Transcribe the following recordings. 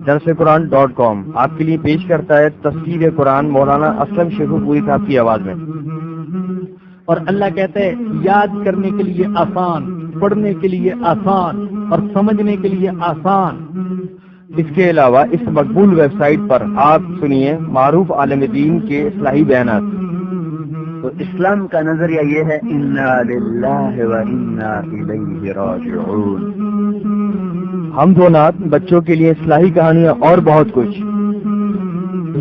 درسقرآن.com آپ کے لیے پیش کرتا ہے تفسیر قرآن مولانا اسلم شیخو پوری صاحب کی آواز میں۔ اور اللہ کہتا ہے یاد کرنے کے لیے آسان، پڑھنے کے لیے آسان اور سمجھنے کے لیے آسان۔ اس کے علاوہ اس مقبول ویب سائٹ پر آپ سنیے معروف عالم دین کے اصلاحی بیانات۔ تو اسلام کا نظریہ یہ ہے انا للہ و انا الیہ راجعون۔ حمد و نعت، بچوں کے لیے اصلاحی کہانیاں اور بہت کچھ۔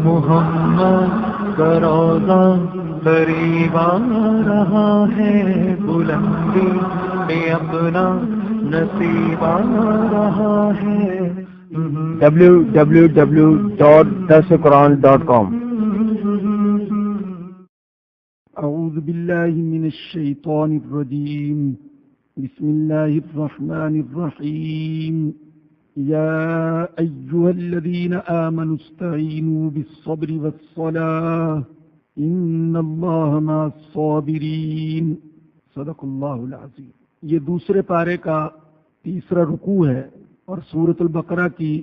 محمد کا روضہ قریب آ رہا ہے، بلندی میں اپنا نصیب آ رہا ہے۔ www.darsuquran.com۔ اعوذ باللہ من الشیطان الرجیم، بسم اللہ الرحمن الرحیم۔ یا ایہا الذین آمنوا استعینوا بالصبر والصلاة ان اللہ مع الصابرین۔ صدق اللہ العظیم۔ یہ دوسرے پارے کا تیسرا رکوع ہے اور سورۃ البقرہ کی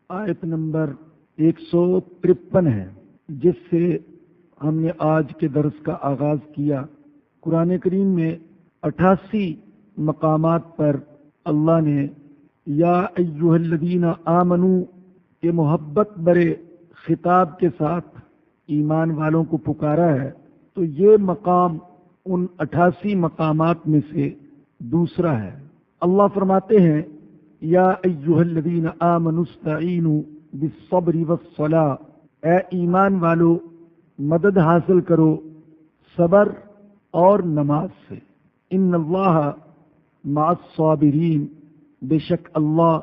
آیت نمبر 153 ہے، جس سے ہم نے آج کے درس کا آغاز کیا۔ قرآن کریم میں 88 مقامات پر اللہ نے یا ایھا الذین آمنو کے محبت برے خطاب کے ساتھ ایمان والوں کو پکارا ہے، تو یہ مقام ان 88 مقامات میں سے دوسرا ہے۔ اللہ فرماتے ہیں یا ایھا الذین آمنوا استعینوا بالصبر والصلاة، اے ایمان والو مدد حاصل کرو صبر اور نماز سے۔ ان اللہ مع الصابرین، بے شک اللہ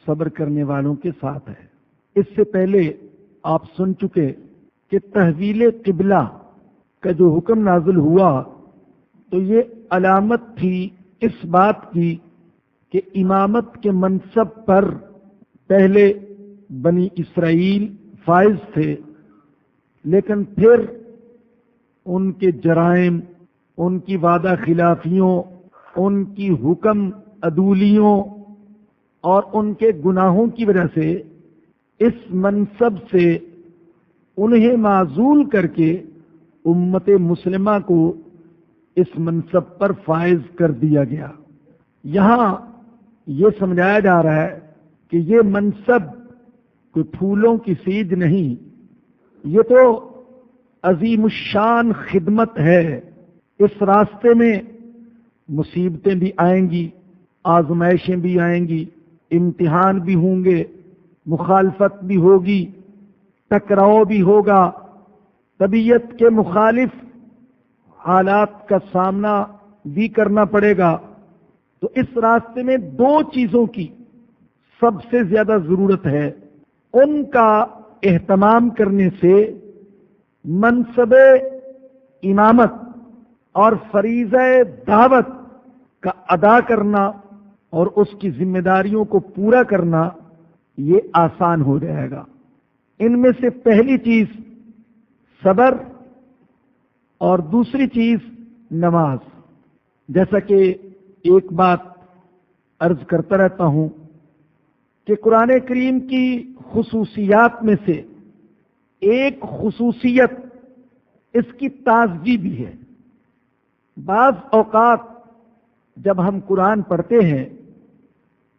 صبر کرنے والوں کے ساتھ ہے۔ اس سے پہلے آپ سن چکے کہ تحویل قبلہ کا جو حکم نازل ہوا تو یہ علامت تھی اس بات کی کہ امامت کے منصب پر پہلے بنی اسرائیل فائز تھے، لیکن پھر ان کے جرائم، ان کی وعدہ خلافیوں، ان کی حکم عدولیوں اور ان کے گناہوں کی وجہ سے اس منصب سے انہیں معزول کر کے امت مسلمہ کو اس منصب پر فائز کر دیا گیا۔ یہاں یہ سمجھایا جا رہا ہے کہ یہ منصب کوئی پھولوں کی سیج نہیں، یہ تو عظیم الشان خدمت ہے۔ اس راستے میں مصیبتیں بھی آئیں گی، آزمائشیں بھی آئیں گی، امتحان بھی ہوں گے، مخالفت بھی ہوگی، ٹکراؤ بھی ہوگا، طبیعت کے مخالف حالات کا سامنا بھی کرنا پڑے گا۔ تو اس راستے میں دو چیزوں کی سب سے زیادہ ضرورت ہے، ان کا اہتمام کرنے سے منصب امامت اور فریضہ دعوت کا ادا کرنا اور اس کی ذمہ داریوں کو پورا کرنا یہ آسان ہو جائے گا۔ ان میں سے پہلی چیز صبر اور دوسری چیز نماز۔ جیسا کہ ایک بات عرض کرتا رہتا ہوں کہ قرآن کریم کی خصوصیات میں سے ایک خصوصیت اس کی تازگی بھی ہے۔ بعض اوقات جب ہم قرآن پڑھتے ہیں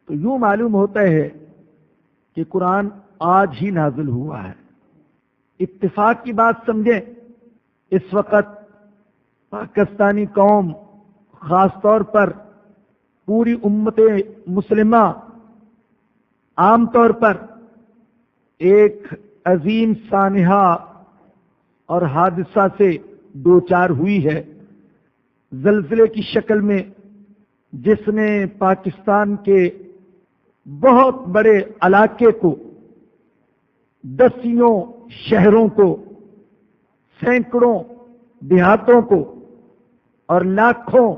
تو یوں معلوم ہوتا ہے کہ قرآن آج ہی نازل ہوا ہے۔ اتفاق کی بات سمجھیں، اس وقت پاکستانی قوم، خاص طور پر پوری امت مسلمہ عام طور پر ایک عظیم سانحہ اور حادثہ سے دوچار ہوئی ہے، زلزلے کی شکل میں، جس نے پاکستان کے بہت بڑے علاقے کو، دسیوں شہروں کو، سینکڑوں دیہاتوں کو اور لاکھوں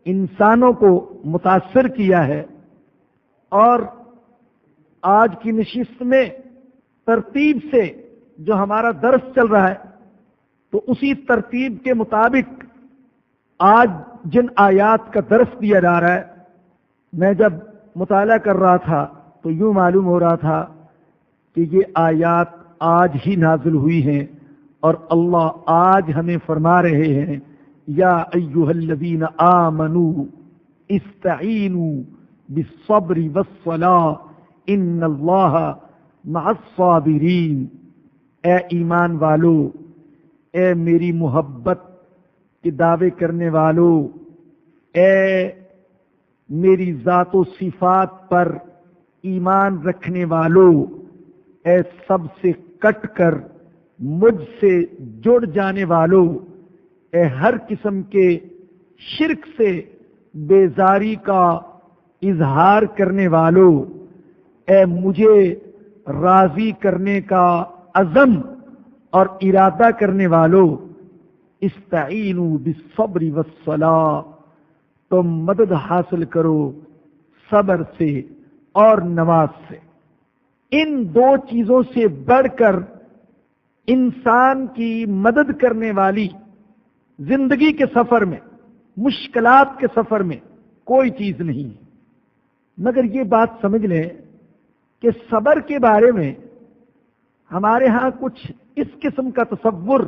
انسانوں کو متاثر کیا ہے۔ اور آج کی نشست میں ترتیب سے جو ہمارا درس چل رہا ہے تو اسی ترتیب کے مطابق آج جن آیات کا درس دیا جا رہا ہے، میں جب مطالعہ کر رہا تھا تو یوں معلوم ہو رہا تھا کہ یہ آیات آج ہی نازل ہوئی ہیں اور اللہ آج ہمیں فرما رہے ہیں یا ایھا الذین آمنوا استعینوا بالصبر والصلاۃ ان اللہ مع الصابرین، اے ایمان والو، اے میری محبت کے دعوے کرنے والو، اے میری ذات و صفات پر ایمان رکھنے والو، اے سب سے کٹ کر مجھ سے جڑ جانے والو، اے ہر قسم کے شرک سے بیزاری کا اظہار کرنے والو، اے مجھے راضی کرنے کا عزم اور ارادہ کرنے والو، استعینوا بالصبر والصلاۃ، تم مدد حاصل کرو صبر سے اور نماز سے۔ ان دو چیزوں سے بڑھ کر انسان کی مدد کرنے والی زندگی کے سفر میں، مشکلات کے سفر میں کوئی چیز نہیں ہے۔ مگر یہ بات سمجھ لیں کہ صبر کے بارے میں ہمارے ہاں کچھ اس قسم کا تصور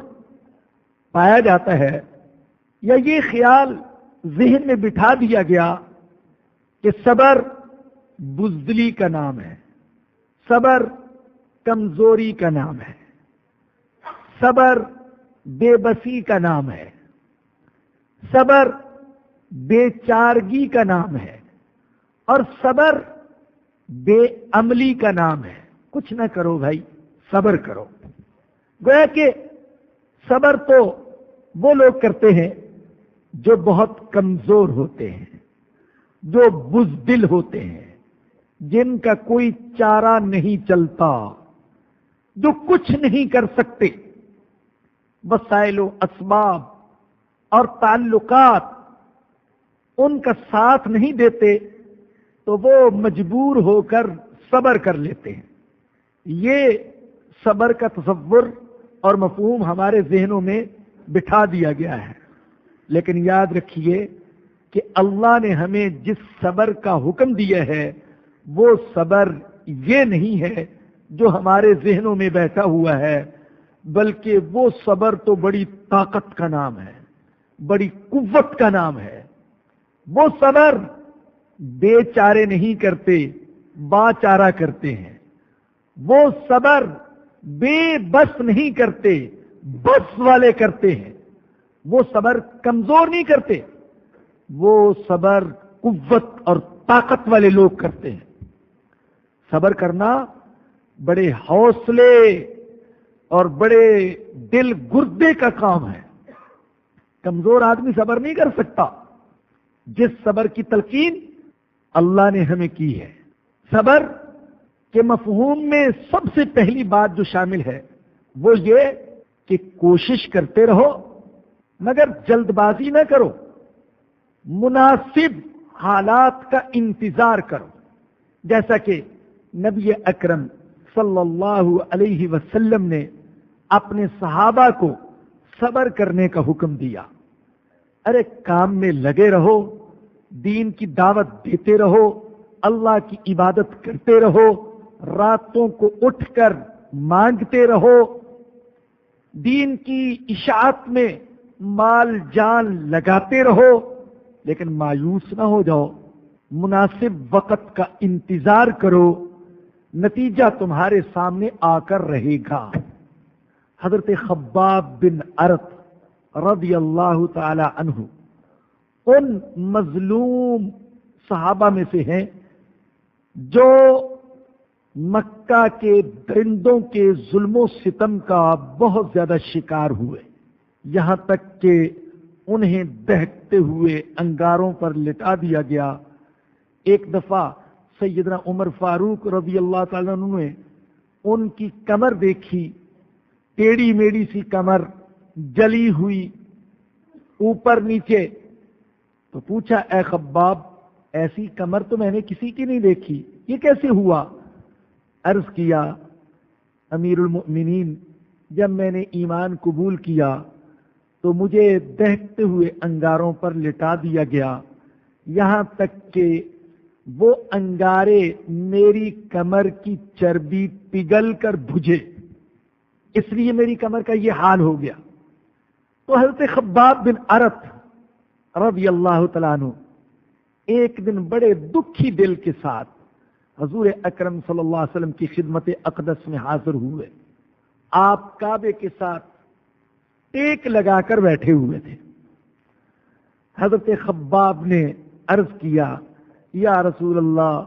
پایا جاتا ہے، یا یہ خیال ذہن میں بٹھا دیا گیا کہ صبر بزدلی کا نام ہے، صبر کمزوری کا نام ہے، صبر بے بسی کا نام ہے، صبر بے چارگی کا نام ہے، اور صبر بے عملی کا نام ہے۔ کچھ نہ کرو بھائی، صبر کرو۔ گویا کہ صبر تو وہ لوگ کرتے ہیں جو بہت کمزور ہوتے ہیں، جو بزدل ہوتے ہیں، جن کا کوئی چارہ نہیں چلتا، جو کچھ نہیں کر سکتے، وسائل و اسباب اور تعلقات ان کا ساتھ نہیں دیتے تو وہ مجبور ہو کر صبر کر لیتے ہیں۔ یہ صبر کا تصور اور مفہوم ہمارے ذہنوں میں بٹھا دیا گیا ہے، لیکن یاد رکھیے کہ اللہ نے ہمیں جس صبر کا حکم دیا ہے وہ صبر یہ نہیں ہے جو ہمارے ذہنوں میں بیٹھا ہوا ہے، بلکہ وہ صبر تو بڑی طاقت کا نام ہے، بڑی قوت کا نام ہے۔ وہ صبر بے چارے نہیں کرتے، با چارہ کرتے ہیں۔ وہ صبر بے بس نہیں کرتے، بس والے کرتے ہیں۔ وہ صبر کمزور نہیں کرتے، وہ صبر قوت اور طاقت والے لوگ کرتے ہیں۔ صبر کرنا بڑے حوصلے اور بڑے دل گردے کا کام ہے۔ کمزور آدمی صبر نہیں کر سکتا۔ جس صبر کی تلقین اللہ نے ہمیں کی ہے، صبر کے مفہوم میں سب سے پہلی بات جو شامل ہے وہ یہ کہ کوشش کرتے رہو مگر جلد بازی نہ کرو، مناسب حالات کا انتظار کرو، جیسا کہ نبی اکرم صلی اللہ علیہ وسلم نے اپنے صحابہ کو صبر کرنے کا حکم دیا۔ ارے کام میں لگے رہو، دین کی دعوت دیتے رہو، اللہ کی عبادت کرتے رہو، راتوں کو اٹھ کر مانگتے رہو، دین کی اشاعت میں مال جان لگاتے رہو، لیکن مایوس نہ ہو جاؤ، مناسب وقت کا انتظار کرو، نتیجہ تمہارے سامنے آ کر رہے گا۔ حضرت خباب بن ارت رضی اللہ تعالی عنہ ان مظلوم صحابہ میں سے ہیں جو مکہ کے درندوں کے ظلم و ستم کا بہت زیادہ شکار ہوئے، یہاں تک کہ انہیں دہکتے ہوئے انگاروں پر لٹا دیا گیا۔ ایک دفعہ سیدنا عمر فاروق رضی اللہ تعالیٰ عنہ نے ان کی کمر دیکھی، ٹیڑھی میڑھی سی کمر، جلی ہوئی اوپر نیچے، تو پوچھا اے خباب، ایسی کمر تو میں نے کسی کی نہیں دیکھی، یہ کیسے ہوا؟ عرض کیا امیر المؤمنین، جب میں نے ایمان قبول کیا تو مجھے دہکتے ہوئے انگاروں پر لٹا دیا گیا، یہاں تک کہ وہ انگارے میری کمر کی چربی پگھل کر بھجے، اس لیے میری کمر کا یہ حال ہو گیا۔ تو حضرت خباب بن ارت رضی اللہ تعالیٰ عنہ ایک دن بڑے دکھی دل کے ساتھ حضور اکرم صلی اللہ علیہ وسلم کی خدمت اقدس میں حاضر ہوئے۔ آپ کعبے کے ساتھ ٹیک لگا کر بیٹھے ہوئے تھے۔ حضرت خباب نے عرض کیا، یا رسول اللہ،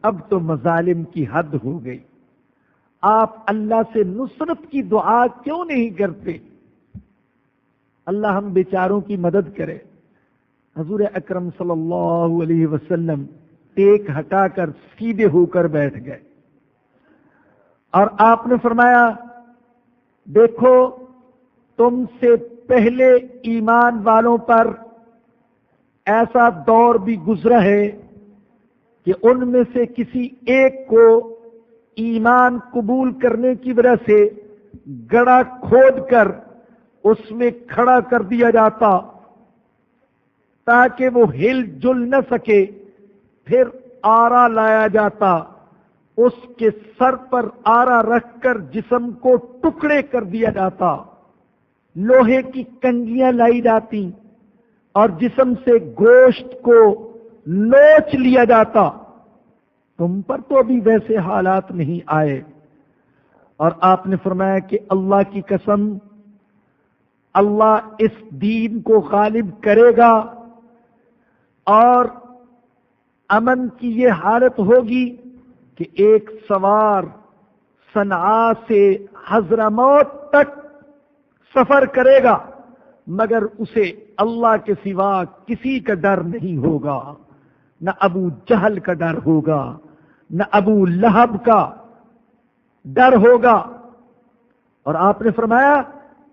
اب تو مظالم کی حد ہو گئی، آپ اللہ سے نصرت کی دعا کیوں نہیں کرتے؟ اللہ ہم بیچاروں کی مدد کرے۔ حضور اکرم صلی اللہ علیہ وسلم ٹیک ہٹا کر سیدھے ہو کر بیٹھ گئے اور آپ نے فرمایا، دیکھو تم سے پہلے ایمان والوں پر ایسا دور بھی گزرا ہے کہ ان میں سے کسی ایک کو ایمان قبول کرنے کی وجہ سے گڑھا کھود کر اس میں کھڑا کر دیا جاتا تاکہ وہ ہل جل نہ سکے، پھر آرا لایا جاتا، اس کے سر پر آرا رکھ کر جسم کو ٹکڑے کر دیا جاتا، لوہے کی کنگیاں لائی جاتی اور جسم سے گوشت کو لوچ لیا جاتا۔ تم پر تو ابھی ویسے حالات نہیں آئے۔ اور آپ نے فرمایا کہ اللہ کی قسم، اللہ اس دین کو غالب کرے گا اور امن کی یہ حالت ہوگی کہ ایک سوار صنعاء سے حضرموت تک سفر کرے گا مگر اسے اللہ کے سوا کسی کا ڈر نہیں ہوگا، نہ ابو جہل کا ڈر ہوگا، نہ ابو لہب کا ڈر ہوگا۔ اور آپ نے فرمایا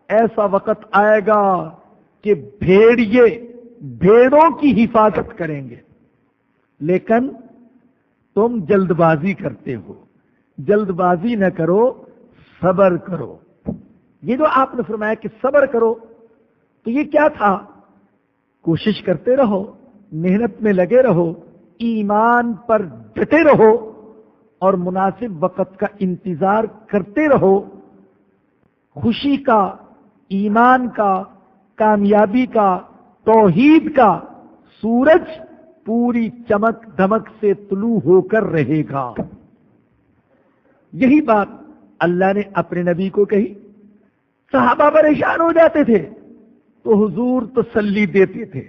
ایسا وقت آئے گا کہ بھیڑیے بھیڑوں کی حفاظت کریں گے، لیکن تم جلد بازی کرتے ہو، جلد بازی نہ کرو، صبر کرو۔ یہ جو آپ نے فرمایا کہ صبر کرو، تو یہ کیا تھا؟ کوشش کرتے رہو، محنت میں لگے رہو، ایمان پر ڈٹے رہو اور مناسب وقت کا انتظار کرتے رہو۔ خوشی کا، ایمان کا، کامیابی کا، توحید کا سورج پوری چمک دمک سے طلوع ہو کر رہے گا۔ یہی بات اللہ نے اپنے نبی کو کہی۔ صحابہ پریشان ہو جاتے تھے تو حضور تسلی دیتے تھے،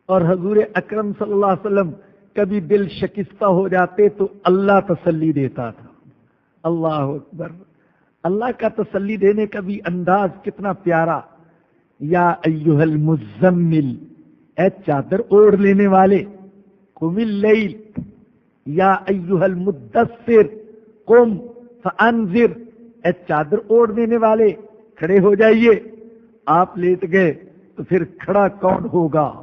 اور حضور اکرم صلی اللہ علیہ وسلم کبھی دل شکستہ ہو جاتے تو اللہ تسلی دیتا تھا۔ اللہ اکبر! اللہ کا تسلی دینے کا بھی انداز کتنا پیارا۔ یا ایھا المزمل، اے چادر اوڑھ لینے والے، قم اللیل، یا ایھا المدثر قم فانذر، اے چادر اوڑھ لینے والے کھڑے ہو جائیے۔ آپ لیٹ گئے تو پھر کھڑا کون ہوگا؟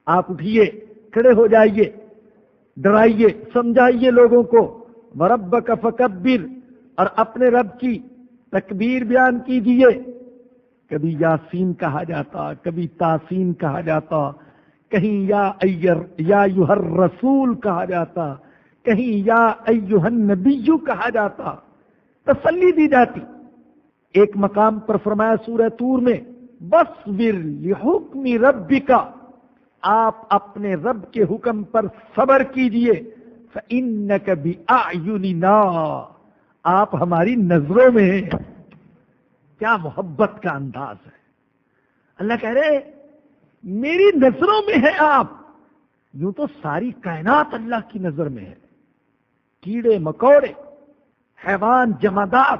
آپ اٹھیے، کھڑے ہو جائیے، ڈرائیے، سمجھائیے لوگوں کو، وربک فکبر، اور اپنے رب کی تکبیر بیان کیجیے۔ کبھی یاسین کہا جاتا، کبھی تاسین کہا جاتا، کہیں یا ایھا الرسول کہا جاتا، کہیں یا ایھا النبی کہا جاتا، تسلی دی جاتی۔ ایک مقام پر فرمایا سورہ طور میں، وَاصْبِرْ لِحُکْمِ رَبِّکَ، آپ اپنے رب کے حکم پر صبر کیجئے، فَإِنَّكَ بِأَعْيُنِنَا، آپ ہماری نظروں میں ہیں۔ کیا محبت کا انداز ہے! اللہ کہہ رہے میری نظروں میں ہے آپ۔ یوں تو ساری کائنات اللہ کی نظر میں ہے، کیڑے مکوڑے، حیوان، جمادات،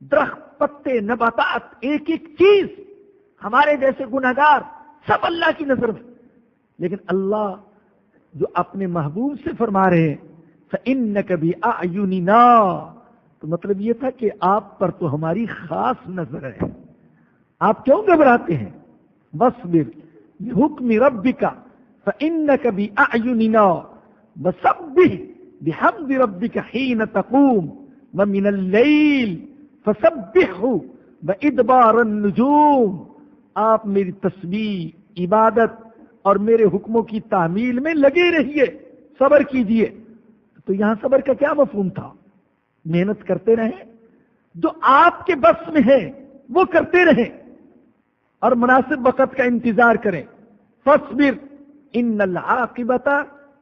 درخت، پتے، نباتات، ایک ایک چیز، ہمارے جیسے گنہگار، سب اللہ کی نظر میں۔ لیکن اللہ جو اپنے محبوب سے فرما رہے ہیں فَإِنَّكَ بِأَعْيُنِنَا، تو مطلب یہ تھا کہ آپ پر تو ہماری خاص نظر ہے، آپ کیوں گھبراتے ہیں؟ وَاصْبِرْ لِحُکْمِ رَبِّكَ فَإِنَّكَ بِأَعْيُنِنَا وَسَبِّحْ بِحَمْدِ رَبِّكَ حِينَ تَقُومُ وَمِنَ اللَّيْلِ فَسَبِّحْهُ وَإِدْبَارَ النُّجُومِ، آپ میری تسبیح، عبادت اور میرے حکموں کی تعمیل میں لگے رہیے، صبر کیجئے. تو یہاں صبر کا کیا مفہوم تھا؟ محنت کرتے رہیں، جو آپ کے بس میں ہے وہ کرتے رہیں اور مناسب وقت کا انتظار کریں. فاصبر ان العاقبۃ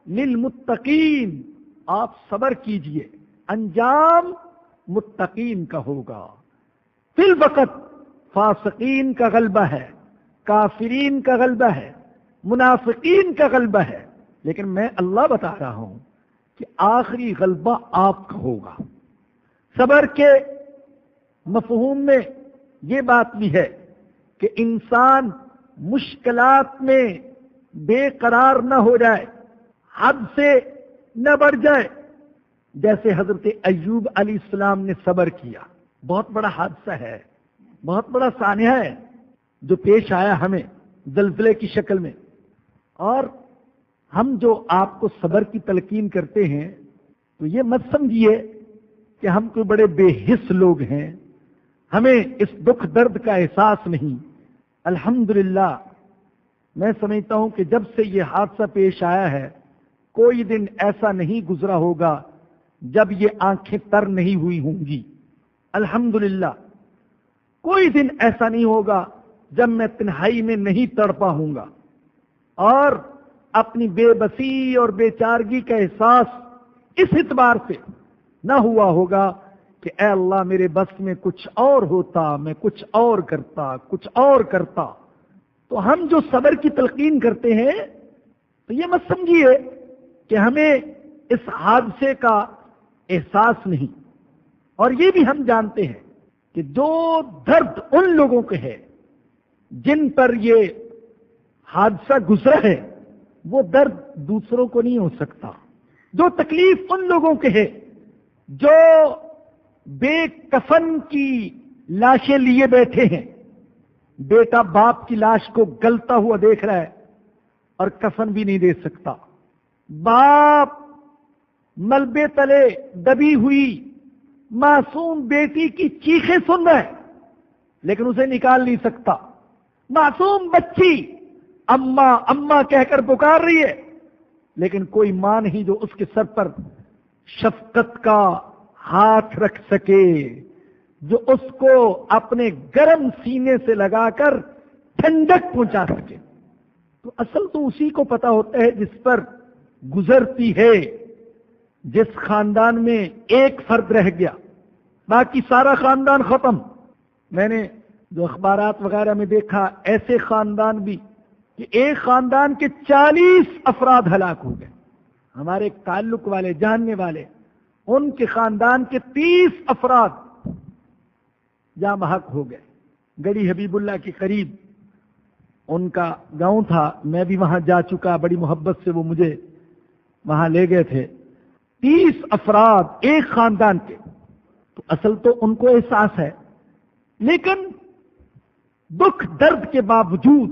للمتقین، آپ صبر کیجئے، انجام متقین کا ہوگا. فی الوقت فاسقین کا غلبہ ہے، کافرین کا غلبہ ہے، منافقین کا غلبہ ہے، لیکن میں اللہ بتا رہا ہوں کہ آخری غلبہ آپ کا ہوگا. صبر کے مفہوم میں یہ بات بھی ہے کہ انسان مشکلات میں بے قرار نہ ہو جائے، حد سے نہ بڑھ جائے. جیسے حضرت ایوب علیہ السلام نے صبر کیا. بہت بڑا حادثہ ہے، بہت بڑا سانحہ ہے جو پیش آیا ہمیں زلزلے کی شکل میں. اور ہم جو آپ کو صبر کی تلقین کرتے ہیں تو یہ مت سمجھیے کہ ہم کوئی بڑے بے حس لوگ ہیں، ہمیں اس دکھ درد کا احساس نہیں. الحمدللہ میں سمجھتا ہوں کہ جب سے یہ حادثہ پیش آیا ہے کوئی دن ایسا نہیں گزرا ہوگا جب یہ آنکھیں تر نہیں ہوئی ہوں گی. الحمدللہ کوئی دن ایسا نہیں ہوگا جب میں تنہائی میں نہیں تڑپا ہوں گا اور اپنی بے بسی اور بے چارگی کا احساس اس اعتبار سے نہ ہوا ہوگا کہ اے اللہ میرے بس میں کچھ اور ہوتا، میں کچھ اور کرتا، کچھ اور کرتا. تو ہم جو صبر کی تلقین کرتے ہیں تو یہ مت سمجھیے کہ ہمیں اس حادثے کا احساس نہیں. اور یہ بھی ہم جانتے ہیں کہ جو درد ان لوگوں کے ہے جن پر یہ حادثہ گزرا ہے وہ درد دوسروں کو نہیں ہو سکتا. جو تکلیف ان لوگوں کے ہے جو بے کفن کی لاشیں لیے بیٹھے ہیں، بیٹا باپ کی لاش کو گلتا ہوا دیکھ رہا ہے اور کفن بھی نہیں دے سکتا. باپ ملبے تلے دبی ہوئی معصوم بیٹی کی چیخیں سن رہا ہے لیکن اسے نکال نہیں سکتا. معصوم بچی اماں اماں کہہ کر پکار رہی ہے لیکن کوئی ماں نہیں جو اس کے سر پر شفقت کا ہاتھ رکھ سکے، جو اس کو اپنے گرم سینے سے لگا کر ٹھنڈک پہنچا سکے. تو اصل تو اسی کو پتا ہوتا ہے جس پر گزرتی ہے. جس خاندان میں ایک فرد رہ گیا باقی سارا خاندان ختم. میں نے جو اخبارات وغیرہ میں دیکھا ایسے خاندان بھی کہ ایک خاندان کے 40 افراد ہلاک ہو گئے. ہمارے تعلق والے جاننے والے ان کے خاندان کے 30 افراد جاں بحق ہو گئے. گڑی حبیب اللہ کے قریب ان کا گاؤں تھا، میں بھی وہاں جا چکا، بڑی محبت سے وہ مجھے وہاں لے گئے تھے. 30 افراد ایک خاندان کے. تو اصل تو ان کو احساس ہے لیکن دکھ درد کے باوجود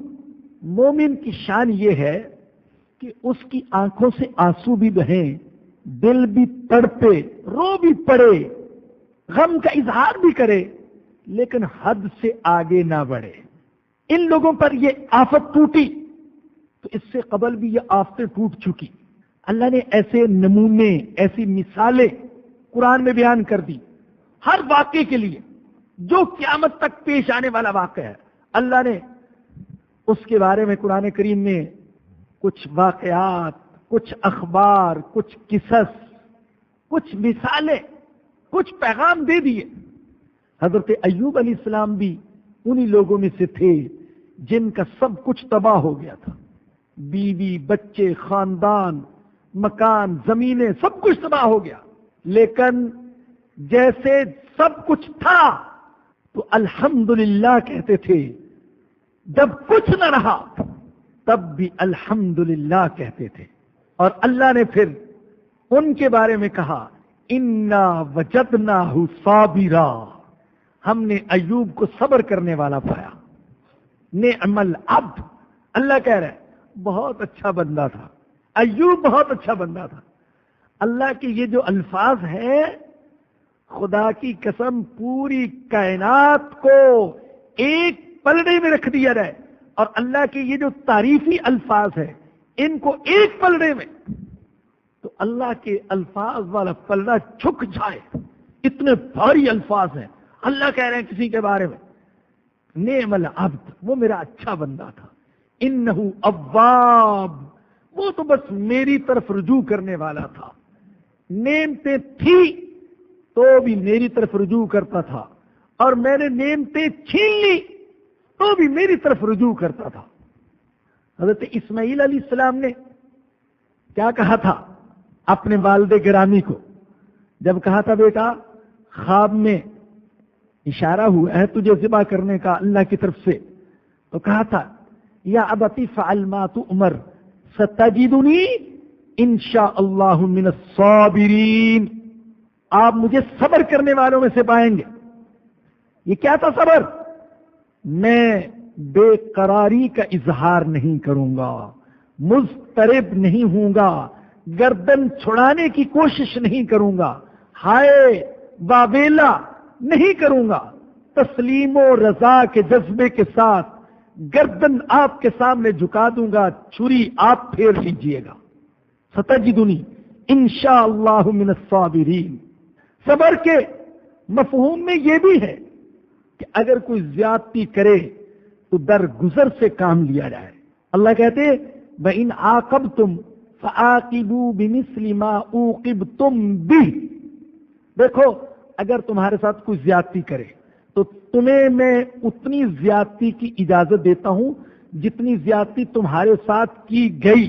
مومن کی شان یہ ہے کہ اس کی آنکھوں سے آنسو بھی بہیں، دل بھی تڑپے، رو بھی پڑے، غم کا اظہار بھی کرے لیکن حد سے آگے نہ بڑھے. ان لوگوں پر یہ آفت ٹوٹی تو اس سے قبل بھی یہ آفتیں ٹوٹ چکی. اللہ نے ایسے نمونے، ایسی مثالیں قرآن میں بیان کر دی. ہر واقعے کے لیے جو قیامت تک پیش آنے والا واقعہ ہے اللہ نے اس کے بارے میں قرآن کریم میں کچھ واقعات، کچھ اخبار، کچھ قصص، کچھ مثالیں، کچھ پیغام دے دیے. حضرت ایوب علیہ السلام بھی انہی لوگوں میں سے تھے جن کا سب کچھ تباہ ہو گیا تھا. بیوی، بچے، خاندان، مکان، زمینیں، سب کچھ تباہ ہو گیا. لیکن جیسے سب کچھ تھا تو الحمدللہ کہتے تھے. جب کچھ نہ رہا تب بھی الحمدللہ کہتے تھے. اور اللہ نے پھر ان کے بارے میں کہا انا وجدناہ صابرا، ہم نے ایوب کو صبر کرنے والا پایا. نعم العبد، اللہ کہہ رہا ہے بہت اچھا بندہ تھا ایوب، بہت اچھا بندہ تھا. اللہ کے یہ جو الفاظ ہیں خدا کی قسم پوری کائنات کو ایک پلڑے میں رکھ دیا جائے اور اللہ کے یہ جو تعریفی الفاظ ہیں ان کو ایک پلڑے میں اللہ کے الفاظ والا پلڑا جھک جائے، اتنے بھاری الفاظ ہیں. اللہ کہہ رہے ہیں کسی کے بارے میں، نعم العبد، وہ میرا اچھا بندہ تھا، انہ اواب، وہ تو بس میری طرف رجوع کرنے والا تھا، نعمتیں تھی تو بھی میری طرف رجوع کرتا تھا، اور میں نے نعمتیں چھین لی تو بھی میری طرف رجوع کرتا تھا. حضرت اسماعیل علیہ السلام نے کیا کہا تھا اپنے والد گرامی کو؟ جب کہا تھا بیٹا خواب میں اشارہ ہوا ہے تجھے ذبح کرنے کا اللہ کی طرف سے، تو کہا تھا یا ابتی فعل ما تؤمر ستجدنی انشاء اللہ من الصابرین، آپ مجھے صبر کرنے والوں میں سے پائیں گے. یہ کیا تھا صبر؟ میں بے قراری کا اظہار نہیں کروں گا، مضطرب نہیں ہوں گا، گردن چھڑانے کی کوشش نہیں کروں گا، ہائے باویلا نہیں کروں گا، تسلیم و رضا کے جذبے کے ساتھ گردن آپ کے سامنے جھکا دوں گا، چھری آپ پھیر لیجئے گا. ستجدنی انشاءاللہ من الصابرین. صبر کے مفہوم میں یہ بھی ہے کہ اگر کوئی زیادتی کرے تو درگزر سے کام لیا جائے. اللہ کہتے وَإِنْ عَاقَبْتُمْ فَعَاقِبُوا بِمِثْلِ مَا عُوقِبْتُمْ بِهِ. دیکھو اگر تمہارے ساتھ کوئی زیادتی کرے تو تمہیں میں اتنی زیادتی کی اجازت دیتا ہوں جتنی زیادتی تمہارے ساتھ کی گئی.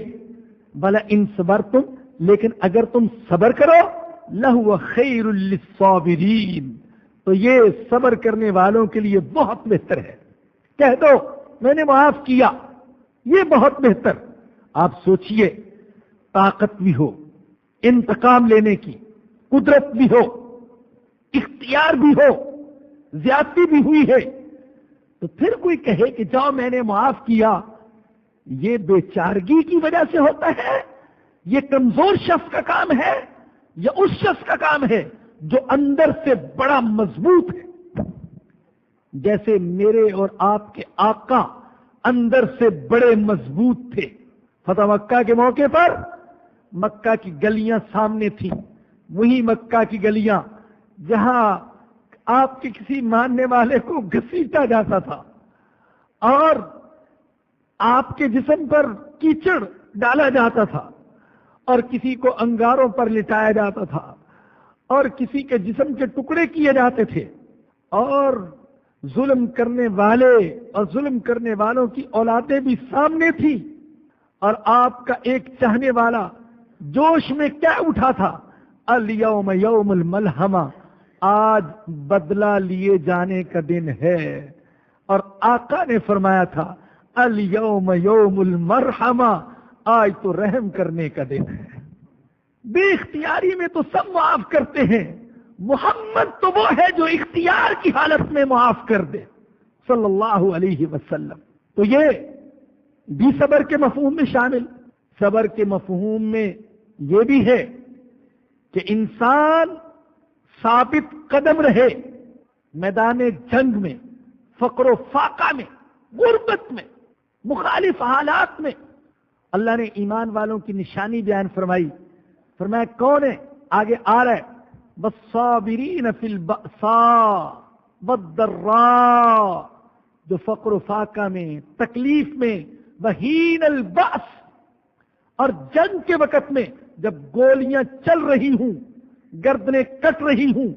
وَلَئِنْ صَبَرْتُمْ، لیکن اگر تم صبر کرو لَهُوَ خَيْرٌ لِلصَّابِرِينَ، تو یہ صبر کرنے والوں کے لیے بہت بہتر ہے. کہہ دو میں نے معاف کیا، یہ بہت بہتر. آپ سوچئے طاقت بھی ہو، انتقام لینے کی قدرت بھی ہو، اختیار بھی ہو، زیادتی بھی ہوئی ہے، تو پھر کوئی کہے کہ جاؤ میں نے معاف کیا، یہ بے چارگی کی وجہ سے ہوتا ہے، یہ کمزور شخص کا کام ہے، یا اس شخص کا کام ہے جو اندر سے بڑا مضبوط ہے. جیسے میرے اور آپ کے آقا اندر سے بڑے مضبوط تھے. فتح مکہ کے موقع پر مکہ کی گلیاں سامنے تھیں، وہی مکہ کی گلیاں جہاں آپ کے کسی ماننے والے کو گھسیٹا جاتا تھا اور آپ کے جسم پر کیچڑ ڈالا جاتا تھا اور کسی کو انگاروں پر لٹایا جاتا تھا اور کسی کے جسم کے ٹکڑے کیے جاتے تھے، اور ظلم کرنے والے اور ظلم کرنے والوں کی اولادیں بھی سامنے تھی، اور آپ کا ایک چاہنے والا جوش میں کیا اٹھا تھا، الیوم یوم الملحمہ، آج بدلہ لیے جانے کا دن ہے. اور آقا نے فرمایا تھا الیوم یوم المرحمہ، آج تو رحم کرنے کا دن ہے. بے اختیاری میں تو سب معاف کرتے ہیں، محمد تو وہ ہے جو اختیار کی حالت میں معاف کر دے صلی اللہ علیہ وسلم. تو یہ بھی صبر کے مفہوم میں شامل. صبر کے مفہوم میں یہ بھی ہے کہ انسان ثابت قدم رہے میدان جنگ میں، فقر و فاقہ میں، غربت میں، مخالف حالات میں. اللہ نے ایمان والوں کی نشانی بیان فرمائی، فرمایا کون ہے؟ آگے آ رہا ہے والصابرین فی البأساء والضراء، جو فقر و فاقہ میں، تکلیف میں، وحین البأس، اور جنگ کے وقت میں جب گولیاں چل رہی ہوں، گردنیں کٹ رہی ہوں،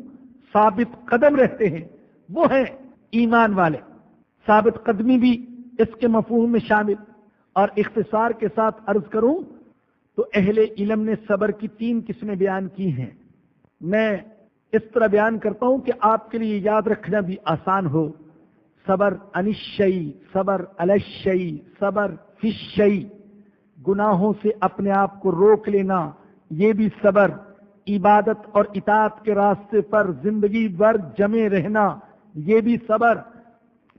ثابت قدم رہتے ہیں، وہ ہیں ایمان والے. ثابت قدمی بھی اس کے مفہوم میں شامل. اور اختصار کے ساتھ عرض کروں تو اہل علم نے صبر کی 3 قسمیں بیان کی ہیں. میں اس طرح بیان کرتا ہوں کہ آپ کے لیے یاد رکھنا بھی آسان ہو. صبر عن الشیء، صبر علی الشیء، صبر فی الشیء، گناہوں سے اپنے آپ کو روک لینا یہ بھی صبر، عبادت اور اطاعت کے راستے پر زندگی بھر جمے رہنا یہ بھی صبر،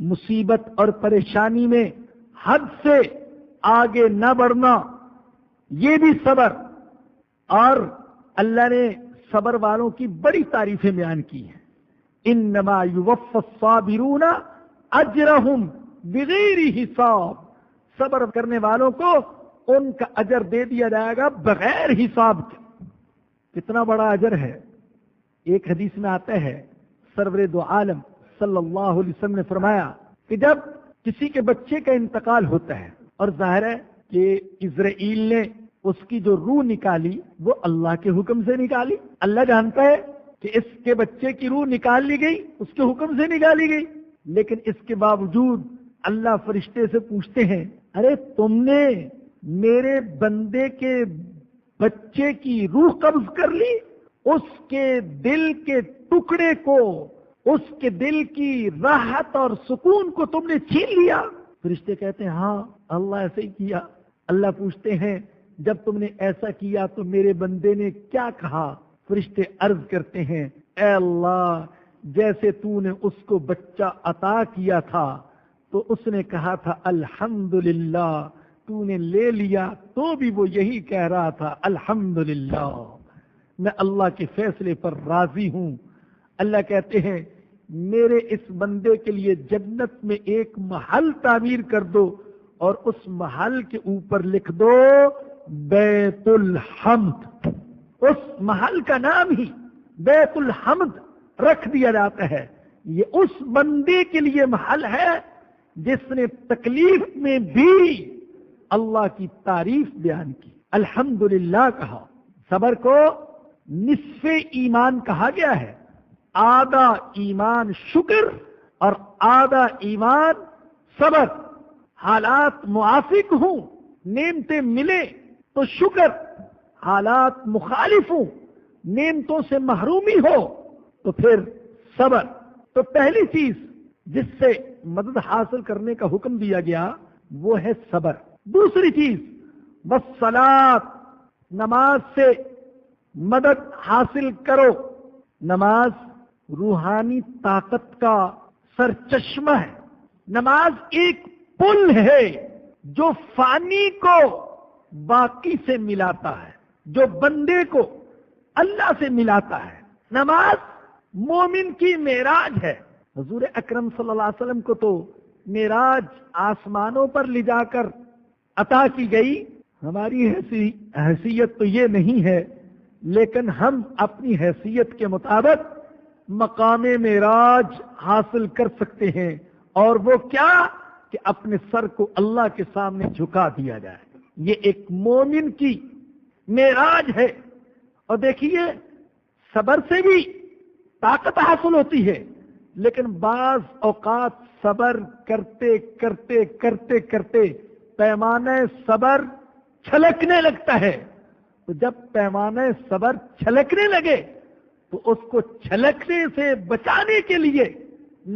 مصیبت اور پریشانی میں حد سے آگے نہ بڑھنا یہ بھی صبر. اور اللہ نے صبر والوں کی بڑی تعریفیں بیان کی ہیں. انما یوفی الصابرون اجرہم بغیر حساب، صبر کرنے والوں کو ان کا اجر دے دیا جائے گا بغیر حساب کے. کتنا بڑا اجر ہے. ایک حدیث میں آتا ہے سرور دو عالم صلی اللہ علیہ وسلم نے فرمایا کہ جب کسی کے بچے کا انتقال ہوتا ہے اور ظاہر ہے کہ اسرائیل نے اس کی جو روح نکالی وہ اللہ کے حکم سے نکالی. اللہ جانتا ہے کہ اس کے بچے کی روح نکال لی گئی، اس کے حکم سے نکالی گئی، لیکن اس کے باوجود اللہ فرشتے سے پوچھتے ہیں ارے تم نے میرے بندے کے بچے کی روح قبض کر لی، اس کے دل کے ٹکڑے کو، اس کے دل کی راحت اور سکون کو تم نے چھین لیا. فرشتے کہتے ہیں ہاں اللہ ایسے ہی کیا. اللہ پوچھتے ہیں جب تم نے ایسا کیا تو میرے بندے نے کیا کہا؟ فرشتے عرض کرتے ہیں اے اللہ جیسے تو نے اس کو بچہ عطا کیا تھا تو اس نے کہا تھا الحمدللہ، تو نے لے لیا تو بھی وہ یہی کہہ رہا تھا الحمدللہ، میں اللہ کے فیصلے پر راضی ہوں. اللہ کہتے ہیں میرے اس بندے کے لیے جنت میں ایک محل تعمیر کر دو اور اس محل کے اوپر لکھ دو بیت الحمد. اس محل کا نام ہی بیت الحمد رکھ دیا جاتا ہے. یہ اس بندے کے لیے محل ہے جس نے تکلیف میں بھی اللہ کی تعریف بیان کی، الحمدللہ کہا. صبر کو نصف ایمان کہا گیا ہے. آدھا ایمان شکر اور آدھا ایمان صبر. حالات موافق ہوں، نعمتیں ملے تو شکر، حالات مخالف ہوں، نعمتوں سے محرومی ہو تو پھر صبر. تو پہلی چیز جس سے مدد حاصل کرنے کا حکم دیا گیا وہ ہے صبر. دوسری چیز والصلاۃ، نماز سے مدد حاصل کرو. نماز روحانی طاقت کا سرچشمہ ہے. نماز ایک پل ہے جو فانی کو باقی سے ملاتا ہے، جو بندے کو اللہ سے ملاتا ہے. نماز مومن کی معراج ہے. حضور اکرم صلی اللہ علیہ وسلم کو تو معراج آسمانوں پر لے جا کر عطا کی گئی. ہماری حیثیت تو یہ نہیں ہے، لیکن ہم اپنی حیثیت کے مطابق مقام معراج حاصل کر سکتے ہیں. اور وہ کیا کہ اپنے سر کو اللہ کے سامنے جھکا دیا جائے. یہ ایک مومن کی معراج ہے. اور دیکھیے صبر سے بھی طاقت حاصل ہوتی ہے، لیکن بعض اوقات صبر کرتے کرتے کرتے کرتے پیمانہ صبر چھلکنے لگتا ہے. تو جب پیمانہ صبر چھلکنے لگے تو اس کو چھلکنے سے بچانے کے لیے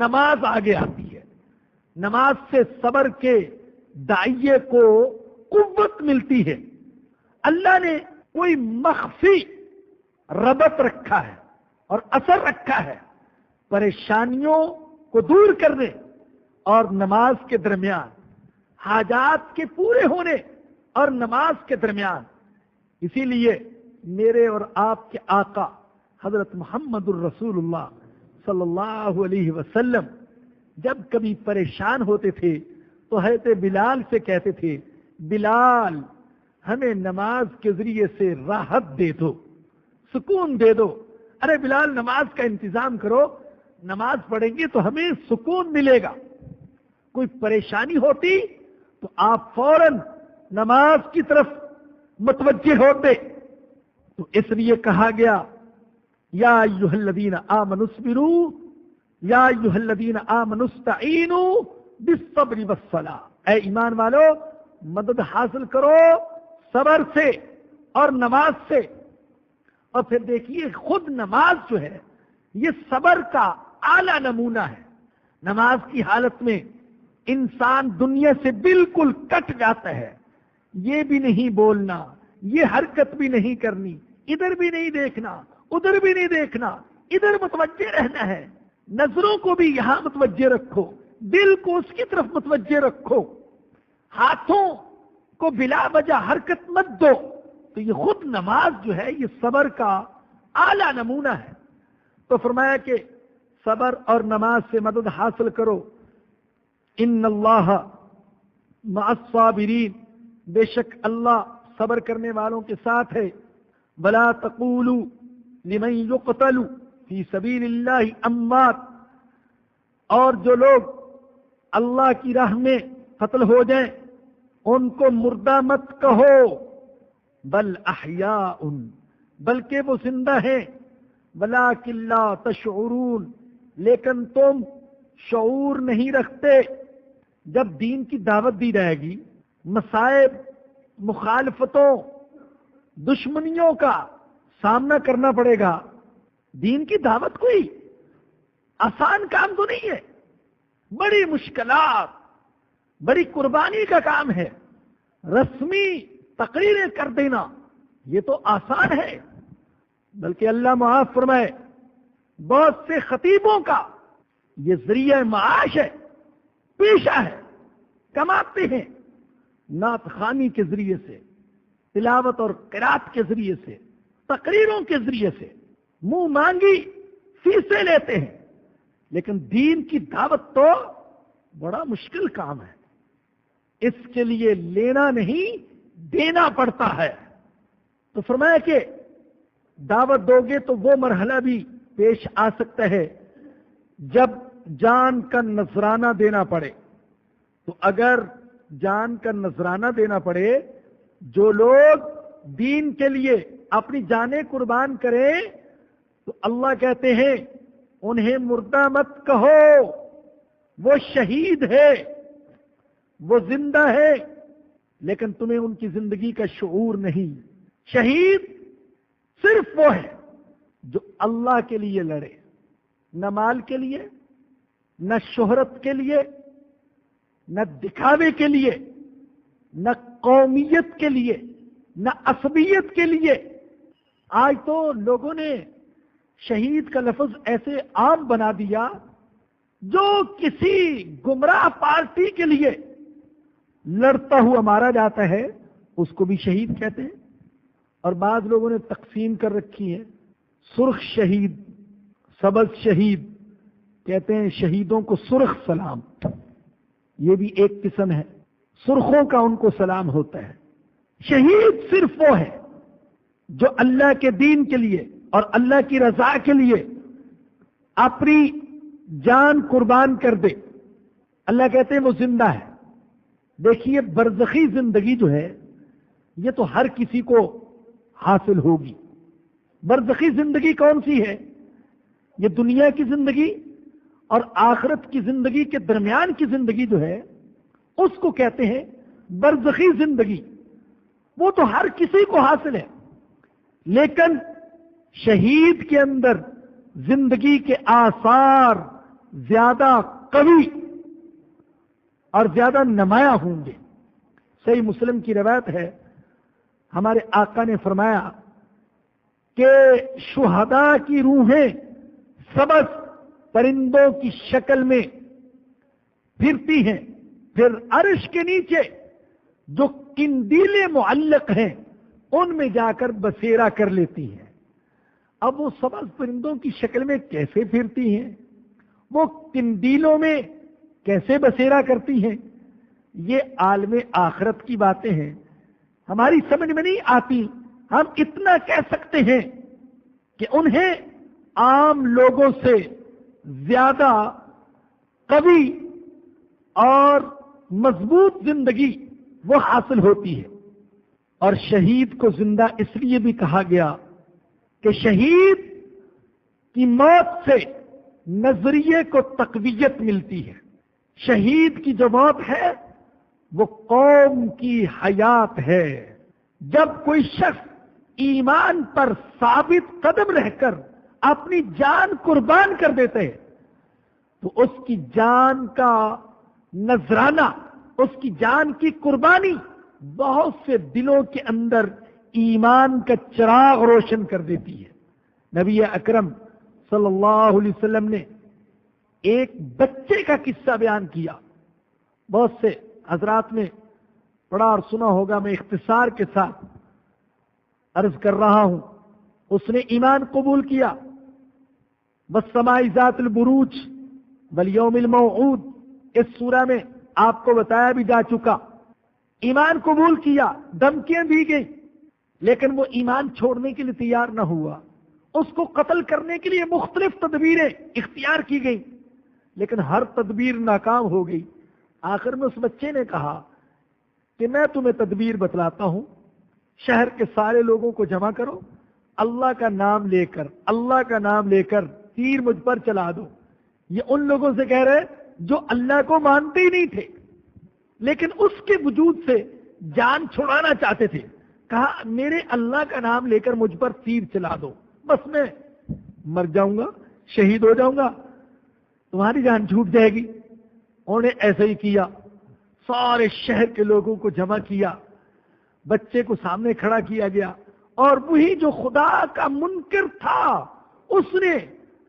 نماز آگے آتی ہے. نماز سے صبر کے دائیے کو قوت ملتی ہے. اللہ نے کوئی مخفی ربط رکھا ہے اور اثر رکھا ہے پریشانیوں کو دور کرنے اور نماز کے درمیان، حاجات کے پورے ہونے اور نماز کے درمیان. اسی لیے میرے اور آپ کے آقا حضرت محمد الرسول اللہ صلی اللہ علیہ وسلم جب کبھی پریشان ہوتے تھے تو حضرت بلال سے کہتے تھے بلال ہمیں نماز کے ذریعے سے راحت دے دو، سکون دے دو. ارے بلال نماز کا انتظام کرو، نماز پڑھیں گے تو ہمیں سکون ملے گا. کوئی پریشانی ہوتی تو آپ فوراً نماز کی طرف متوجہ ہوتے. تو اس لیے کہا گیا یا ایھا الذین آمنوا اصبروا یا ایھا الذین آمنوا استعینوا بالصبر والصلاۃ. اے ایمان والو مدد حاصل کرو صبر سے اور نماز سے. اور پھر دیکھیے خود نماز جو ہے یہ صبر کا اعلیٰ نمونہ ہے. نماز کی حالت میں انسان دنیا سے بالکل کٹ جاتا ہے. یہ بھی نہیں بولنا، یہ حرکت بھی نہیں کرنی، ادھر بھی نہیں دیکھنا، ادھر بھی نہیں دیکھنا، ادھر متوجہ رہنا ہے. نظروں کو بھی یہاں متوجہ رکھو، دل کو اس کی طرف متوجہ رکھو، ہاتھوں کو بلا وجہ حرکت مت دو. تو یہ خود نماز جو ہے یہ صبر کا اعلیٰ نمونہ ہے. تو فرمایا کہ صبر اور نماز سے مدد حاصل کرو. ان اللہ مع الصابرین، بے شک اللہ صبر کرنے والوں کے ساتھ ہے. ولا تقولوا لمن يقتل فی سبیل اللہ اموات، اور جو لوگ اللہ کی راہ میں قتل ہو جائیں ان کو مردہ مت کہو، بل احیاء، بلکہ وہ زندہ ہیں، ولکن لا تشعرون، لیکن تم شعور نہیں رکھتے۔ جب دین کی دعوت دی جائے گی، مصائب، مخالفتوں، دشمنیوں کا سامنا کرنا پڑے گا۔ دین کی دعوت کوئی آسان کام تو نہیں ہے، بڑی مشکلات، بڑی قربانی کا کام ہے۔ رسمی تقریریں کر دینا یہ تو آسان ہے، بلکہ اللہ معاف فرمائے بہت سے خطیبوں کا یہ ذریعہ معاش ہے، پیشہ ہے، کماتے ہیں نعت خوانی کے ذریعے سے، تلاوت اور قرات کے ذریعے سے، تقریروں کے ذریعے سے، منہ مانگی فیسیں لیتے ہیں، لیکن دین کی دعوت تو بڑا مشکل کام ہے، اس کے لیے لینا نہیں دینا پڑتا ہے۔ تو فرمایا کہ دعوت دو گے تو وہ مرحلہ بھی پیش آ سکتا ہے جب جان کا نذرانہ دینا پڑے۔ تو اگر جان کا نذرانہ دینا پڑے، جو لوگ دین کے لیے اپنی جانیں قربان کریں، تو اللہ کہتے ہیں انہیں مردہ مت کہو، وہ شہید ہے، وہ زندہ ہے، لیکن تمہیں ان کی زندگی کا شعور نہیں۔ شہید صرف وہ ہے جو اللہ کے لیے لڑے، نہ مال کے لیے، نہ شہرت کے لیے، نہ دکھاوے کے لیے، نہ قومیت کے لیے، نہ عصبیت کے لیے۔ آج تو لوگوں نے شہید کا لفظ ایسے عام بنا دیا، جو کسی گمراہ پارٹی کے لیے لڑتا ہوا مارا جاتا ہے اس کو بھی شہید کہتے ہیں۔ اور بعض لوگوں نے تقسیم کر رکھی ہے، سرخ شہید، سبز شہید، کہتے ہیں شہیدوں کو سرخ سلام، یہ بھی ایک قسم ہے، سرخوں کا ان کو سلام ہوتا ہے۔ شہید صرف وہ ہے جو اللہ کے دین کے لیے اور اللہ کی رضا کے لیے اپنی جان قربان کر دے۔ اللہ کہتے ہیں وہ زندہ ہے۔ دیکھیے برزخی زندگی جو ہے یہ تو ہر کسی کو حاصل ہوگی۔ برزخی زندگی کون سی ہے؟ یہ دنیا کی زندگی اور آخرت کی زندگی کے درمیان کی زندگی جو ہے اس کو کہتے ہیں برزخی زندگی۔ وہ تو ہر کسی کو حاصل ہے، لیکن شہید کے اندر زندگی کے آثار زیادہ قوی اور زیادہ نمایاں ہوں گے۔ صحیح مسلم کی روایت ہے، ہمارے آقا نے فرمایا کہ شہداء کی روحیں سبز پرندوں کی شکل میں پھرتی ہیں، پھر عرش کے نیچے جو قندیلیں معلق ہیں ان میں جا کر بسیرا کر لیتی ہیں۔ اب وہ سبز پرندوں کی شکل میں کیسے پھرتی ہیں، وہ قندیلوں میں کیسے بسیرا کرتی ہیں، یہ عالم آخرت کی باتیں ہیں، ہماری سمجھ میں نہیں آتی۔ ہم اتنا کہہ سکتے ہیں کہ انہیں عام لوگوں سے زیادہ قوی اور مضبوط زندگی وہ حاصل ہوتی ہے۔ اور شہید کو زندہ اس لیے بھی کہا گیا کہ شہید کی موت سے نظریے کو تقویت ملتی ہے۔ شہید کی جو موت ہے وہ قوم کی حیات ہے۔ جب کوئی شخص ایمان پر ثابت قدم رہ کر اپنی جان قربان کر دیتے ہیں تو اس کی جان کا نذرانہ، اس کی جان کی قربانی بہت سے دلوں کے اندر ایمان کا چراغ روشن کر دیتی ہے۔ نبی اکرم صلی اللہ علیہ وسلم نے ایک بچے کا قصہ بیان کیا، بہت سے حضرات نے پڑھا اور سنا ہوگا، میں اختصار کے ساتھ عرض کر رہا ہوں۔ اس نے ایمان قبول کیا، والسماء ذات البروج والیوم الموعود، اس سورہ میں آپ کو بتایا بھی جا چکا۔ ایمان قبول کیا، دھمکیاں دی گئی، لیکن وہ ایمان چھوڑنے کے لیے تیار نہ ہوا. اس کو قتل کرنے کے لیے مختلف تدبیریں اختیار کی گئی لیکن ہر تدبیر ناکام ہو گئی. آخر میں اس بچے نے کہا کہ میں تمہیں تدبیر بتلاتا ہوں، شہر کے سارے لوگوں کو جمع کرو، اللہ کا نام لے کر تیر مجھ پر چلا دو. یہ ان لوگوں سے کہہ رہے جو اللہ کو مانتے ہی نہیں تھے لیکن اس کے وجود سے جان چھڑانا چاہتے تھے. کہا میرے اللہ کا نام لے کر مجھ پر تیر چلا دو، بس میں مر جاؤں گا، شہید ہو جاؤں گا، تمہاری جان چھوٹ جائے گی. انہوں نے ایسا ہی کیا، سارے شہر کے لوگوں کو جمع کیا، بچے کو سامنے کھڑا کیا گیا اور وہی جو خدا کا منکر تھا اس نے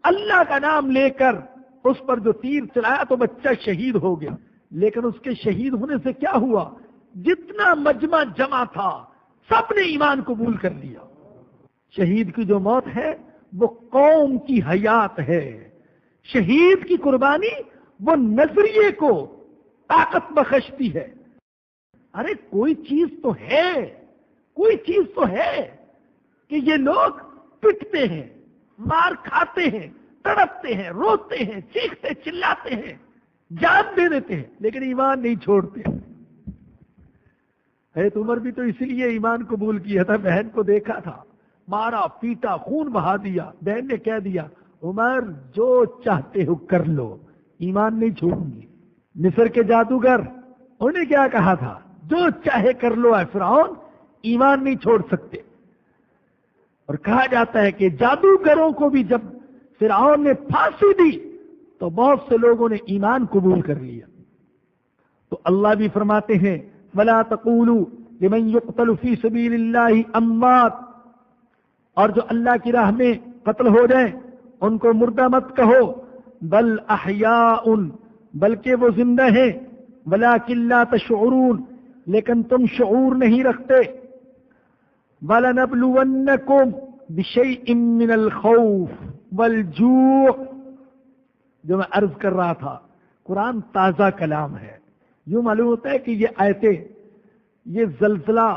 اللہ کا نام لے کر اس پر جو تیر چلایا تو بچہ شہید ہو گیا. لیکن اس کے شہید ہونے سے کیا ہوا؟ جتنا مجمع جمع تھا سب نے ایمان قبول کر لیا. شہید کی جو موت ہے وہ قوم کی حیات ہے، شہید کی قربانی وہ نظریے کو طاقت بخشتی ہے. ارے کوئی چیز تو ہے کہ یہ لوگ پٹتے ہیں، مار کھاتے ہیں، تڑپتے ہیں، روتے ہیں، چیختے چلاتے ہیں، جان دے دیتے ہیں لیکن ایمان نہیں چھوڑتے. حضرت عمر بھی تو اسی لیے ایمان قبول کیا تھا، بہن کو دیکھا تھا، مارا پیٹا، خون بہا دیا. بہن نے کہہ دیا عمر جو چاہتے ہو کر لو، ایمان نہیں چھوڑوں گی. مصر کے جادوگر انہوں نے کیا کہا تھا؟ جو چاہے کر لو اے فرعون، ایمان نہیں چھوڑ سکتے. اور کہا جاتا ہے کہ جادوگروں کو بھی جب فرعون نے پھانسی دی تو بہت سے لوگوں نے ایمان قبول کر لیا. تو اللہ بھی فرماتے ہیں وَلَا تَقُولُوا لِمَنْ يُقْتَلُ فِي سَبِيلِ اللَّهِ أَمْوَاتٌ، اور جو اللہ کی راہ میں قتل ہو جائیں ان کو مردہ مت کہو، بل احیاء، بلکہ وہ زندہ ہیں، ولیکن لا تشعرون، لیکن تم شعور نہیں رکھتے. وَلَنَبْلُوَنَّكُمْ بِشَيْءٍ مِّنَ الْخَوْفِ وَالْجُوعِ، جو میں عرض کر رہا تھا قرآن تازہ کلام ہے. یوں معلوم ہوتا ہے کہ یہ آیتیں یہ زلزلہ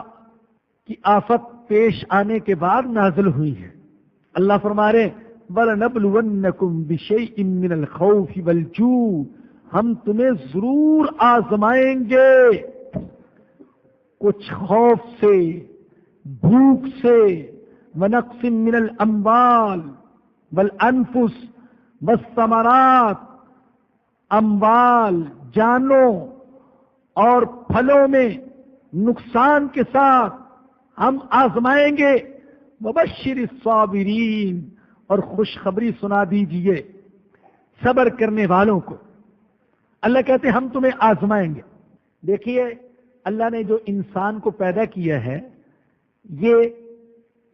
کی آفت پیش آنے کے بعد نازل ہوئی ہیں. اللہ فرما رہے وَلَنَبْلُوَنَّكُمْ بِشَيْءٍ مِّنَ الْخَوْفِ وَالْجُوعِ، ہم تمہیں ضرور آزمائیں گے کچھ خوف سے، بھوک سے، وَنَقْصٍ مِّنَ الْأَمْوَالِ وَالْأَنفُسِ وَالثَّمَرَاتِ، اموال، جانوں اور پھلوں میں نقصان کے ساتھ ہم آزمائیں گے. وَبَشِّرِ الصَّابِرِينَ، اور خوشخبری سنا دیجئے صبر کرنے والوں کو. اللہ کہتے ہیں ہم تمہیں آزمائیں گے. دیکھیے اللہ نے جو انسان کو پیدا کیا ہے یہ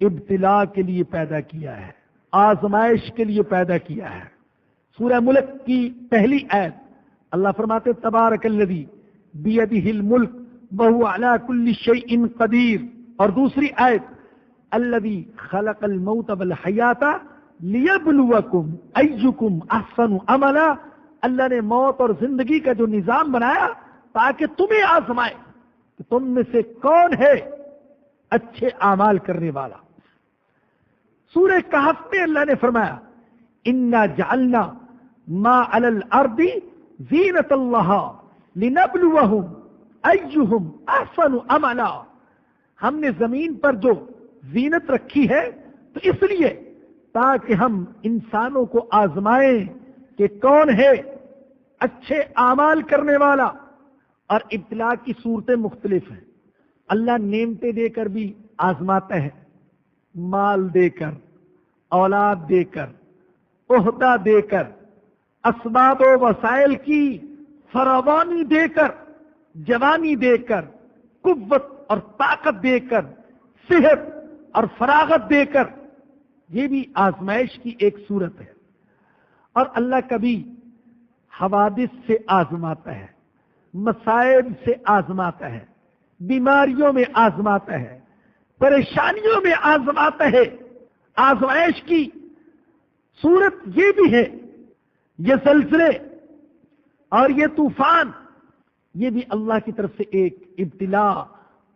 ابتلاء کے لیے پیدا کیا ہے، آزمائش کے لیے پیدا کیا ہے. سورہ ملک کی پہلی آیت اللہ فرماتے تبارک الذی بیدہ الملک وہو علی کل شیء قدیر، اور دوسری آیت الذی خلق الموت والحیات لیبلوکم ایکم احسن عملا، اللہ نے موت اور زندگی کا جو نظام بنایا تاکہ تمہیں آزمائے کہ تم میں سے کون ہے اچھے اعمال کرنے والا. سورہ کہف میں اللہ نے فرمایا انا جعلنا ما علی الارض زینۃ اللہ لنبلوہم ایہم احسن عملا، ہم نے زمین پر جو زینت رکھی ہے تو اس لیے تاکہ ہم انسانوں کو آزمائیں کہ کون ہے اچھے اعمال کرنے والا. اور ابتلاء کی صورتیں مختلف ہیں. اللہ نعمتیں دے کر بھی آزماتا ہے، مال دے کر، اولاد دے کر، عہدہ دے کر، اسباب و وسائل کی فراوانی دے کر، جوانی دے کر، قوت اور طاقت دے کر، صحت اور فراغت دے کر، یہ بھی آزمائش کی ایک صورت ہے. اور اللہ کبھی حوادث سے آزماتا ہے، مصائب سے آزماتا ہے، بیماریوں میں آزماتا ہے، پریشانیوں میں آزماتا ہے. آزمائش کی صورت یہ بھی ہے، یہ زلزلے اور یہ طوفان یہ بھی اللہ کی طرف سے ایک ابتلاء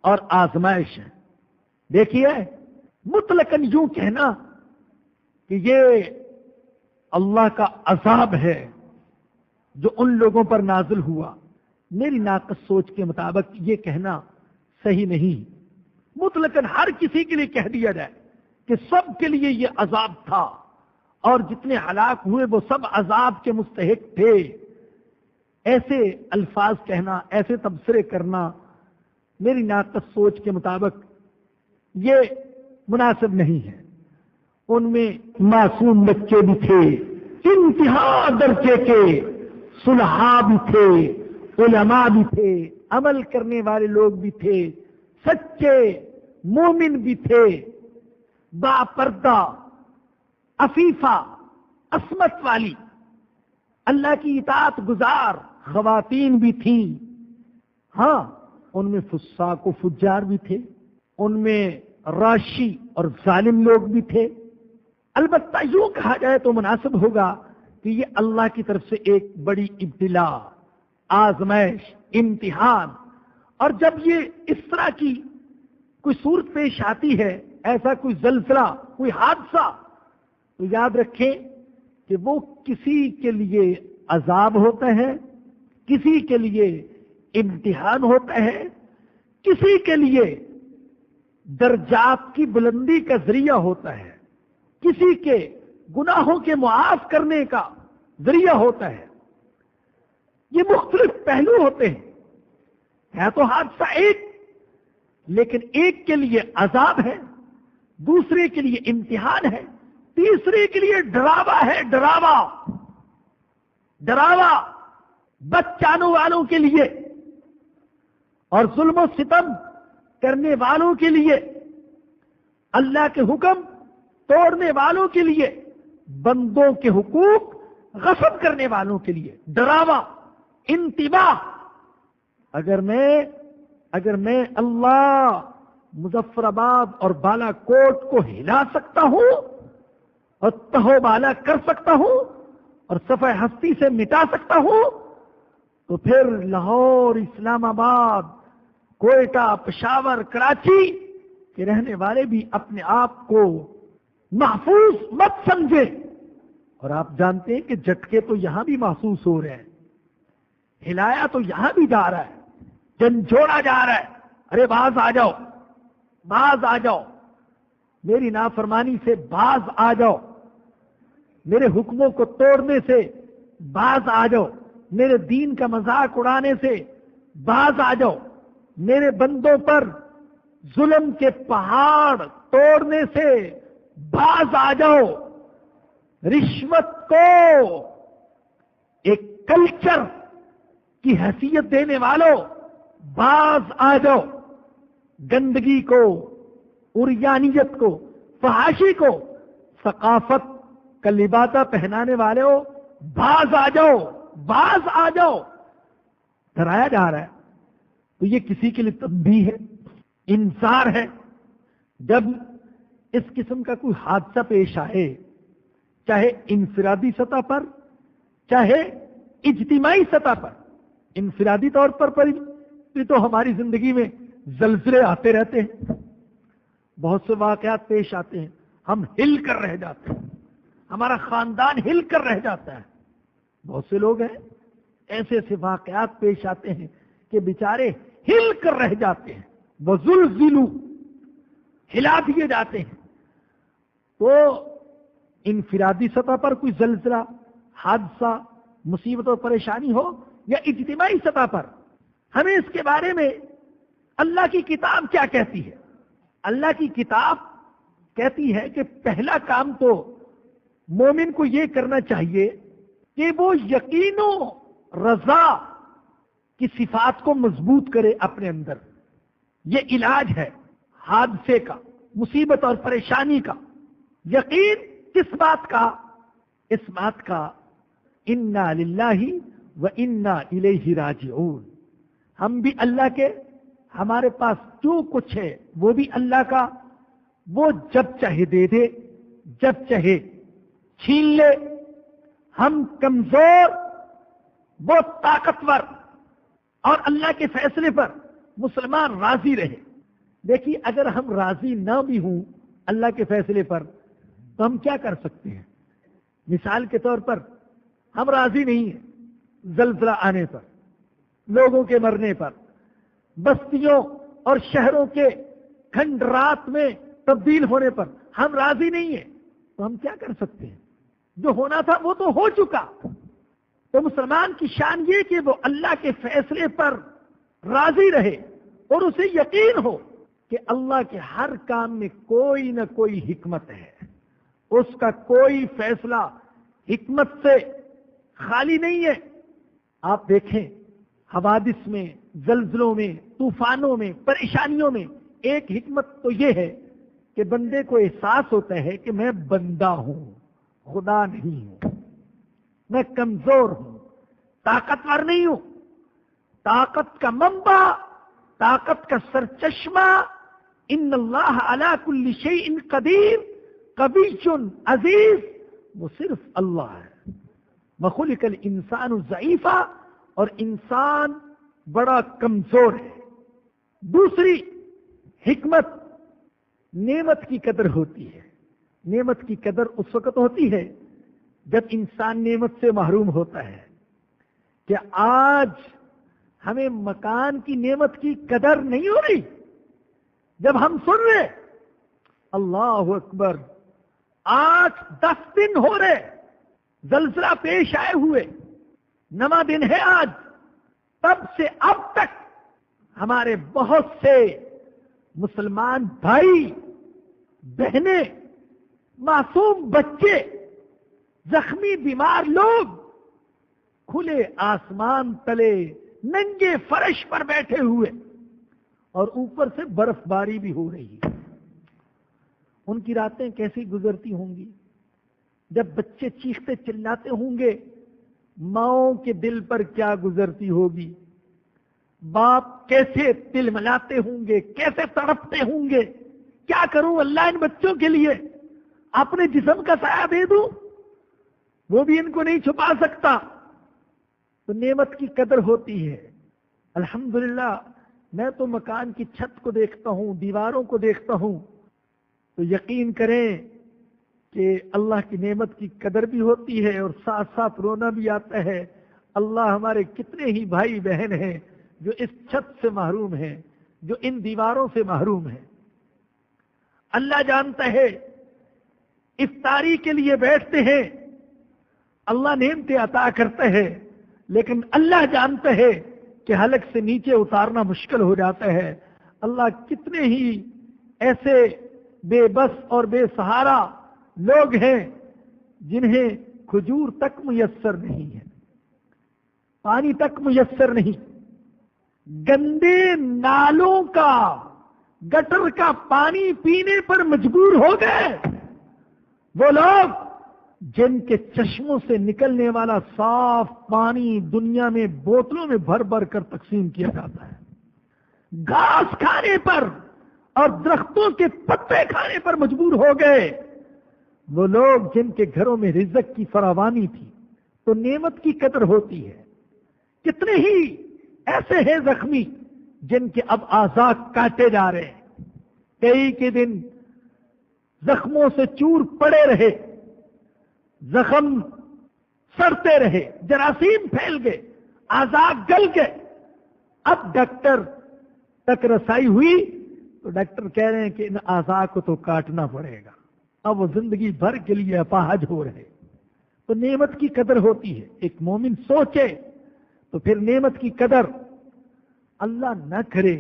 اور آزمائش ہے. دیکھیے مطلقاً یوں کہنا کہ یہ اللہ کا عذاب ہے جو ان لوگوں پر نازل ہوا، میری ناقص سوچ کے مطابق یہ کہنا صحیح نہیں۔ مطلقاً ہر کسی کے لیے کہہ دیا جائے کہ سب کے لیے یہ عذاب تھا اور جتنے ہلاک ہوئے وہ سب عذاب کے مستحق تھے، ایسے الفاظ کہنا، ایسے تبصرے کرنا میری ناقص سوچ کے مطابق یہ مناسب نہیں ہے۔ ان میں معصوم بچے بھی تھے، انتہا درجے کے صلحاء بھی تھے، علماء بھی تھے، عمل کرنے والے لوگ بھی تھے، سچے مومن بھی تھے، با پردہ عفیفہ عصمت والی اللہ کی اطاعت گزار خواتین بھی تھیں۔ ہاں ان میں فساق و فجار بھی تھے، ان میں راشی اور ظالم لوگ بھی تھے۔ البتہ یوں کہا جائے تو مناسب ہوگا کہ یہ اللہ کی طرف سے ایک بڑی ابتلا، آزمائش، امتحان، اور جب یہ اس طرح کی کوئی صورت پیش آتی ہے، ایسا کوئی زلزلہ، کوئی حادثہ، تو یاد رکھیں کہ وہ کسی کے لیے عذاب ہوتا ہے، کسی کے لیے امتحان ہوتا ہے، کسی کے لیے درجات کی بلندی کا ذریعہ ہوتا ہے، کسی کے گناہوں کے معاف کرنے کا ذریعہ ہوتا ہے۔ یہ مختلف پہلو ہوتے ہیں، ہے تو حادثہ ایک، لیکن ایک کے لیے عذاب ہے، دوسرے کے لیے امتحان ہے، تیسرے کے لیے ڈراوا ہے، ڈراوا بچانے والوں کے لیے اور ظلم و ستم کرنے والوں کے لیے، اللہ کے حکم توڑنے والوں کے لیے، بندوں کے حقوق غصب کرنے والوں کے لیے ڈراوا، انتباہ۔ اگر میں اللہ مظفر آباد اور بالا کوٹ کو ہلا سکتا ہوں اور تہو بالا کر سکتا ہوں اور صفحہ ہستی سے مٹا سکتا ہوں، تو پھر لاہور، اسلام آباد، کوئٹہ، پشاور، کراچی کے رہنے والے بھی اپنے آپ کو محفوظ مت سمجھے۔ اور آپ جانتے ہیں کہ جھٹکے تو یہاں بھی محسوس ہو رہے ہیں، ہلایا تو یہاں بھی جا رہا ہے، جھنجھوڑا جا رہا ہے، ارے باز آ جاؤ، باز آ جاؤ، میری نافرمانی سے باز آ جاؤ، میرے حکموں کو توڑنے سے باز آ جاؤ، میرے دین کا مذاق اڑانے سے باز آ جاؤ، میرے بندوں پر ظلم کے پہاڑ توڑنے سے باز آ جاؤ، رشوت کو ایک کلچر کی حیثیت دینے والوں باز آ جاؤ، گندگی کو، عریانیت کو، فحاشی کو ثقافت کا لبادہ پہنانے والے ہو، باز آ جاؤ، باز آ جاؤ، ڈرایا جا رہا ہے۔ تو یہ کسی کے لیے تنبیہ ہے، انذار ہے۔ جب اس قسم کا کوئی حادثہ پیش آئے، چاہے انفرادی سطح پر، چاہے اجتماعی سطح پر، انفرادی طور پر بھی تو ہماری زندگی میں زلزلے آتے رہتے ہیں، بہت سے واقعات پیش آتے ہیں، ہم ہل کر رہ جاتے ہیں، ہمارا خاندان ہل کر رہ جاتا ہے۔ بہت سے لوگ ہیں ایسے ایسے واقعات پیش آتے ہیں کہ بیچارے ہل کر رہ جاتے ہیں، وزلزلوا، ہلا دیے جاتے ہیں۔ تو انفرادی سطح پر کوئی زلزلہ، حادثہ، مصیبت اور پریشانی ہو یا اجتماعی سطح پر، ہمیں اس کے بارے میں اللہ کی کتاب کیا کہتی ہے؟ اللہ کی کتاب کہتی ہے کہ پہلا کام تو مومن کو یہ کرنا چاہیے کہ وہ یقین و رضا کی صفات کو مضبوط کرے اپنے اندر۔ یہ علاج ہے حادثے کا، مصیبت اور پریشانی کا۔ یقین کس بات کا؟ اس بات کا انا للہ و انا الیہ راجعون، ہم بھی اللہ کے، ہمارے پاس جو کچھ ہے وہ بھی اللہ کا، وہ جب چاہے دے دے، جب چاہے چھین لے، ہم کمزور، وہ طاقتور، اور اللہ کے فیصلے پر مسلمان راضی رہے۔ دیکھیے اگر ہم راضی نہ بھی ہوں اللہ کے فیصلے پر تو ہم کیا کر سکتے ہیں؟ مثال کے طور پر ہم راضی نہیں ہیں زلزلہ آنے پر، لوگوں کے مرنے پر، بستیوں اور شہروں کے کھنڈرات میں تبدیل ہونے پر ہم راضی نہیں ہیں، تو ہم کیا کر سکتے ہیں؟ جو ہونا تھا وہ تو ہو چکا۔ تو مسلمان کی شان یہ کہ وہ اللہ کے فیصلے پر راضی رہے اور اسے یقین ہو کہ اللہ کے ہر کام میں کوئی نہ کوئی حکمت ہے، اس کا کوئی فیصلہ حکمت سے خالی نہیں ہے۔ آپ دیکھیں حوادث میں، زلزلوں میں، طوفانوں میں، پریشانیوں میں ایک حکمت تو یہ ہے کہ بندے کو احساس ہوتا ہے کہ میں بندہ ہوں، خدا نہیں ہوں، میں کمزور ہوں، طاقتور نہیں ہوں۔ طاقت کا منبع، طاقت کا سرچشمہ ان اللہ علی کل شیء قدیر، قوی عزیز، وہ صرف اللہ ہے۔ وخلق الانسان ضعیفا، اور انسان بڑا کمزور ہے۔ دوسری حکمت، نعمت کی قدر ہوتی ہے۔ نعمت کی قدر اس وقت ہوتی ہے جب انسان نعمت سے محروم ہوتا ہے۔ کہ آج ہمیں مکان کی نعمت کی قدر نہیں ہو رہی، جب ہم سن رہے اللہ اکبر 8-10 دن ہو رہے زلزلہ پیش آئے ہوئے، نواں دن ہے آج، تب سے اب تک ہمارے بہت سے مسلمان بھائی بہنیں، معصوم بچے، زخمی بیمار لوگ کھلے آسمان تلے ننگے فرش پر بیٹھے ہوئے، اور اوپر سے برف باری بھی ہو رہی ہے۔ ان کی راتیں کیسی گزرتی ہوں گی؟ جب بچے چیختے چلاتے ہوں گے، ماؤں کے دل پر کیا گزرتی ہوگی؟ باپ کیسے دل ملاتے ہوں گے، کیسے تڑپتے ہوں گے؟ کیا کروں اللہ ان بچوں کے لیے؟ اپنے جسم کا سایہ دے دوں، وہ بھی ان کو نہیں چھپا سکتا۔ تو نعمت کی قدر ہوتی ہے۔ الحمدللہ میں تو مکان کی چھت کو دیکھتا ہوں، دیواروں کو دیکھتا ہوں، تو یقین کریں کہ اللہ کی نعمت کی قدر بھی ہوتی ہے اور ساتھ ساتھ رونا بھی آتا ہے۔ اللہ ہمارے کتنے ہی بھائی بہن ہیں جو اس چھت سے محروم ہیں، جو ان دیواروں سے محروم ہیں۔ اللہ جانتا ہے، افطاری کے لیے بیٹھتے ہیں، اللہ نعمتیں عطا کرتا ہے، لیکن اللہ جانتا ہے کہ حلق سے نیچے اتارنا مشکل ہو جاتا ہے۔ اللہ کتنے ہی ایسے بے بس اور بے سہارا لوگ ہیں جنہیں کھجور تک میسر نہیں ہے، پانی تک میسر نہیں، گندے نالوں کا، گٹر کا پانی پینے پر مجبور ہو گئے۔ وہ لوگ جن کے چشموں سے نکلنے والا صاف پانی دنیا میں بوتلوں میں بھر بھر کر تقسیم کیا جاتا ہے، گھاس کھانے پر اور درختوں کے پتے کھانے پر مجبور ہو گئے۔ وہ لوگ جن کے گھروں میں رزق کی فراوانی تھی، تو نعمت کی قدر ہوتی ہے۔ کتنے ہی ایسے ہیں زخمی جن کے اب اعضاء کاٹے جا رہے ہیں، کئی کے دن زخموں سے چور پڑے رہے، زخم سڑتے رہے، جراثیم پھیل گئے، اعضاء گل گئے۔ اب ڈاکٹر تک رسائی ہوئی تو ڈاکٹر کہہ رہے ہیں کہ ان اعضاء کو تو کاٹنا پڑے گا، اب وہ زندگی بھر کے لیے اپاہج ہو رہے۔ تو نعمت کی قدر ہوتی ہے۔ ایک مومن سوچے تو پھر نعمت کی قدر، اللہ نہ کرے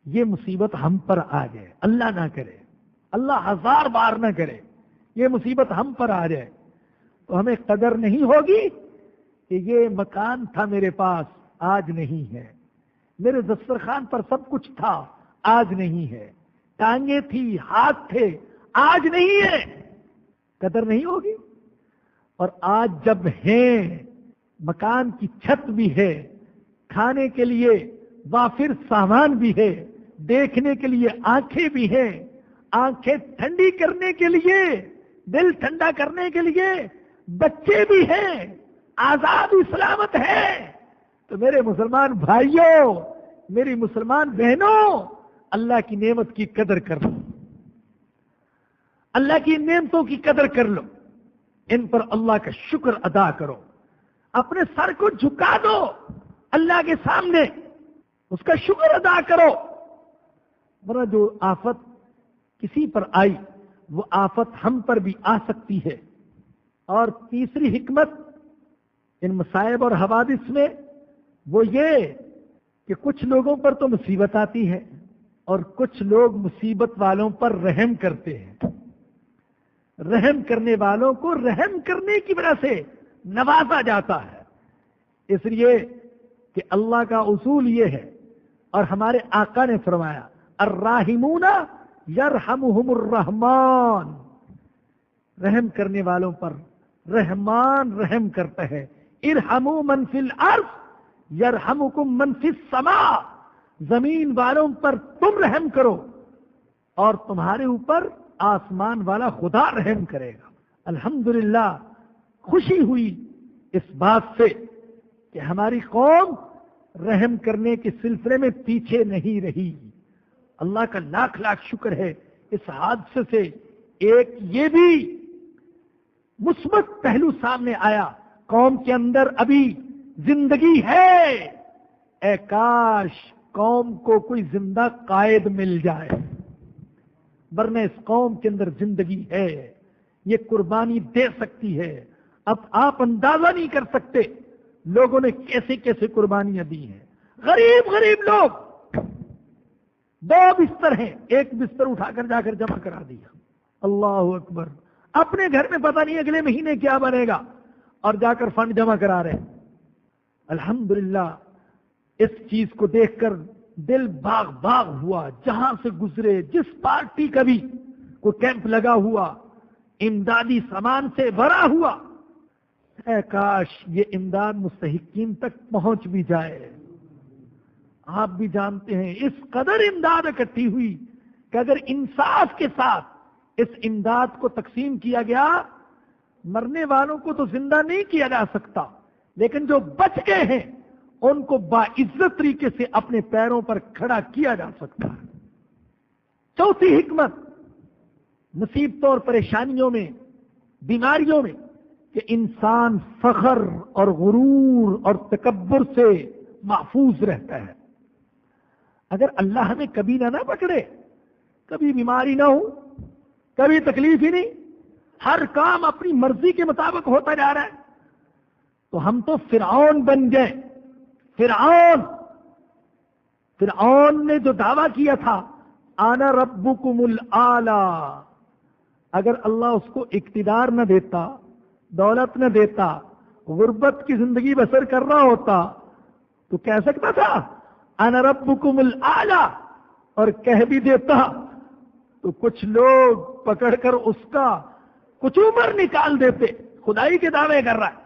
یہ مصیبت ہم پر آ جائے، اللہ نہ کرے، اللہ 1000 بار نہ کرے یہ مصیبت ہم پر آ جائے، تو ہمیں قدر نہیں ہوگی کہ یہ مکان تھا میرے پاس، آج نہیں ہے، میرے دسترخوان پر سب کچھ تھا، آج نہیں ہے، ٹانگیں تھی، ہاتھ تھے، آج نہیں ہے، قدر نہیں ہوگی۔ اور آج جب ہیں، مکان کی چھت بھی ہے، کھانے کے لیے وافر سامان بھی ہے، دیکھنے کے لیے آنکھیں بھی ہیں، آنکھیں ٹھنڈی کرنے کے لیے، دل ٹھنڈا کرنے کے لیے بچے بھی ہیں، آزاد سلامت ہے، تو میرے مسلمان بھائیوں، میری مسلمان بہنوں، اللہ کی نعمت کی قدر کر لو، اللہ کی نعمتوں کی قدر کر لو، ان پر اللہ کا شکر ادا کرو، اپنے سر کو جھکا دو اللہ کے سامنے، اس کا شکر ادا کرو، ورنہ جو آفت کسی پر آئی وہ آفت ہم پر بھی آ سکتی ہے۔ اور تیسری حکمت ان مصائب اور حوادث میں وہ یہ کہ کچھ لوگوں پر تو مصیبت آتی ہے اور کچھ لوگ مصیبت والوں پر رحم کرتے ہیں، رحم کرنے والوں کو رحم کرنے کی وجہ سے نوازا جاتا ہے۔ اس لیے کہ اللہ کا اصول یہ ہے اور ہمارے آقا نے فرمایا الراحمون یرحمہم الرحمن، رحم کرنے والوں پر رحمان رحم کرتا ہے۔ ارحموا من فی الارض یرحمکم من فی السماء، زمین والوں پر تم رحم کرو اور تمہارے اوپر آسمان والا خدا رحم کرے گا۔ الحمدللہ خوشی ہوئی اس بات سے کہ ہماری قوم رحم کرنے کے سلسلے میں پیچھے نہیں رہی۔ اللہ کا لاکھ لاکھ شکر ہے اس حادثے سے ایک یہ بھی مثبت پہلو سامنے آیا، قوم کے اندر ابھی زندگی ہے، اے کاش قوم کو کوئی زندہ قائد مل جائے، ورنہ اس قوم کے اندر زندگی ہے، یہ قربانی دے سکتی ہے۔ اب آپ اندازہ نہیں کر سکتے لوگوں نے کیسے کیسے قربانیاں دی ہیں۔ غریب غریب لوگ، 2 بستر ہیں، ایک بستر اٹھا کر جا کر جمع کرا دیا، اللہ اکبر، اپنے گھر میں پتہ نہیں اگلے مہینے کیا بنے گا اور جا کر فنڈ جمع کرا رہے ہیں۔ الحمدللہ اس چیز کو دیکھ کر دل باغ باغ ہوا، جہاں سے گزرے جس پارٹی کا بھی کوئی کیمپ لگا ہوا امدادی سامان سے بھرا ہوا، اے کاش یہ امداد مستحقین تک پہنچ بھی جائے۔ آپ بھی جانتے ہیں اس قدر امداد اکٹھی ہوئی کہ اگر انصاف کے ساتھ اس امداد کو تقسیم کیا گیا، مرنے والوں کو تو زندہ نہیں کیا جا سکتا، لیکن جو بچ گئے ہیں ان کو باعزت طریقے سے اپنے پیروں پر کھڑا کیا جا سکتا ہے۔ چوتھی حکمت مصیبتوں اور پریشانیوں میں، بیماریوں میں، کہ انسان فخر اور غرور اور تکبر سے محفوظ رہتا ہے۔ اگر اللہ ہمیں کبھی نہ پکڑے، کبھی بیماری نہ ہو، کبھی تکلیف ہی نہیں، ہر کام اپنی مرضی کے مطابق ہوتا جا رہا ہے، تو ہم تو فرعون بن گئے۔ فرعون نے جو دعویٰ کیا تھا انا ربکم الاعلی، اگر اللہ اس کو اقتدار نہ دیتا، دولت نہ دیتا، غربت کی زندگی بسر کر رہا ہوتا تو کہہ سکتا تھا انا ربکم الاعلی، اور کہہ بھی دیتا تو کچھ لوگ پکڑ کر اس کا کچھ عمر نکال دیتے، خدائی کے دعوے کر رہا ہے۔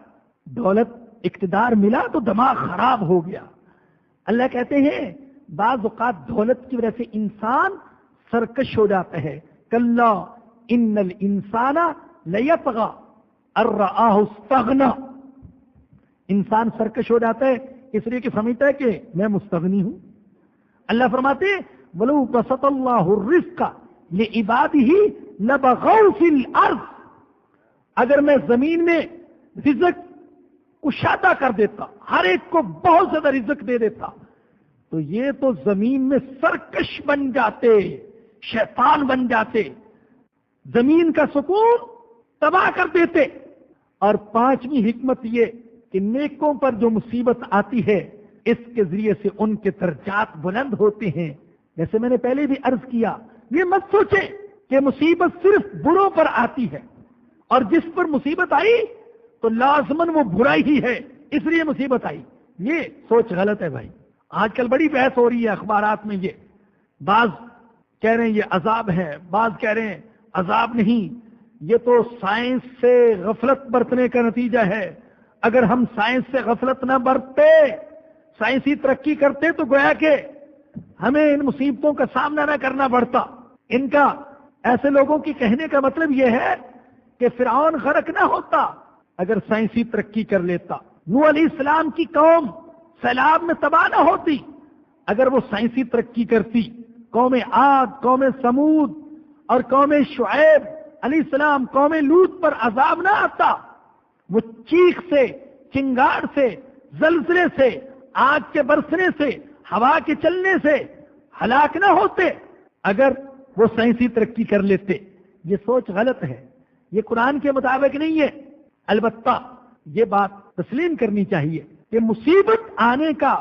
دولت اقتدار ملا تو دماغ خراب ہو گیا۔ اللہ کہتے ہیں بعض اوقات دولت کی وجہ سے انسان سرکش ہو جاتا ہے، کلا ان الانسان لیطغی ان رآہ استغنی، انسان سرکش ہو جاتا ہے اس لیے کہ سمجھتا ہے کہ میں مستغنی ہوں۔ اللہ فرماتے ہیں وَلَوْ بَسَطَ اللَّهُ الرِّزْقَ لِعِبَادِهِ لَبَغَوْا فِي الْأَرْضِ، اگر میں زمین میں رزق کشادہ کر دیتا، ہر ایک کو بہت زیادہ رزق دے دیتا، تو یہ تو زمین میں سرکش بن جاتے، شیطان بن جاتے، زمین کا سکون تباہ کر دیتے۔ اور 5ویں حکمت یہ کہ نیکوں پر جو مصیبت آتی ہے اس کے ذریعے سے ان کے درجات بلند ہوتے ہیں۔ جیسے میں نے پہلے بھی عرض کیا، یہ مت سوچیں کہ مصیبت صرف بروں پر آتی ہے اور جس پر مصیبت آئی تو لازماً وہ برائی ہی ہے اس لیے مصیبت آئی، یہ سوچ غلط ہے بھائی۔ آج کل بڑی بحث ہو رہی ہے اخبارات میں، یہ بعض کہہ رہے ہیں یہ عذاب ہے، بعض کہہ رہے ہیں عذاب نہیں، یہ تو سائنس سے غفلت برتنے کا نتیجہ ہے۔ اگر ہم سائنس سے غفلت نہ برتتے، سائنسی ترقی کرتے تو گویا کہ ہمیں ان مصیبتوں کا سامنا نہ کرنا پڑتا۔ ان کا ایسے لوگوں کی کہنے کا مطلب یہ ہے کہ فرعون غرق نہ ہوتا اگر سائنسی ترقی کر لیتا، نوح علیہ السلام کی قوم سیلاب میں تباہ نہ ہوتی اگر وہ سائنسی ترقی کرتی، قوم عاد، قوم سمود اور قوم شعیب علیہ السلام، قوم لوط پر عذاب نہ آتا، وہ چیخ سے، چنگاڑ سے، زلزلے سے، آگ کے برسنے سے، ہوا کے چلنے سے ہلاک نہ ہوتے اگر وہ سائنسی ترقی کر لیتے۔ یہ سوچ غلط ہے، یہ قرآن کے مطابق نہیں ہے۔ البتہ یہ بات تسلیم کرنی چاہیے کہ مصیبت آنے کا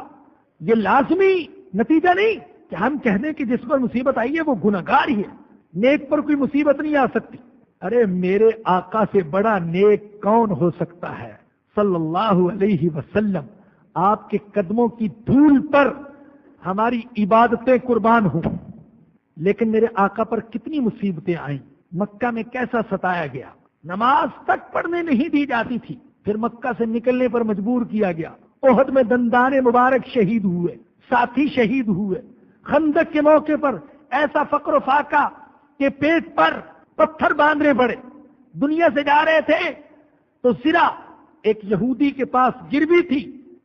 یہ لازمی نتیجہ نہیں کہ ہم کہہ دیں کہ جس پر مصیبت آئی ہے وہ گنہگار ہی ہے، نیک پر کوئی مصیبت نہیں آ سکتی۔ ارے میرے آقا سے بڑا نیک کون ہو سکتا ہے صلی اللہ علیہ وسلم، آپ کے قدموں کی دھول پر ہماری عبادتیں قربان ہوں۔ لیکن میرے آقا پر کتنی مصیبتیں آئیں، مکہ میں کیسا ستایا گیا، نماز تک پڑھنے نہیں دی جاتی تھی، پھر مکہ سے نکلنے پر مجبور کیا گیا، احد میں دندان مبارک شہید ہوئے، ساتھی شہید ہوئے، خندق کے موقع پر ایسا فقر و فاقہ کہ پیٹ پر پتھر باندھنے پڑے، دنیا سے جا رہے تھے تو زرا ایک یہودی کے پاس گروی تھی،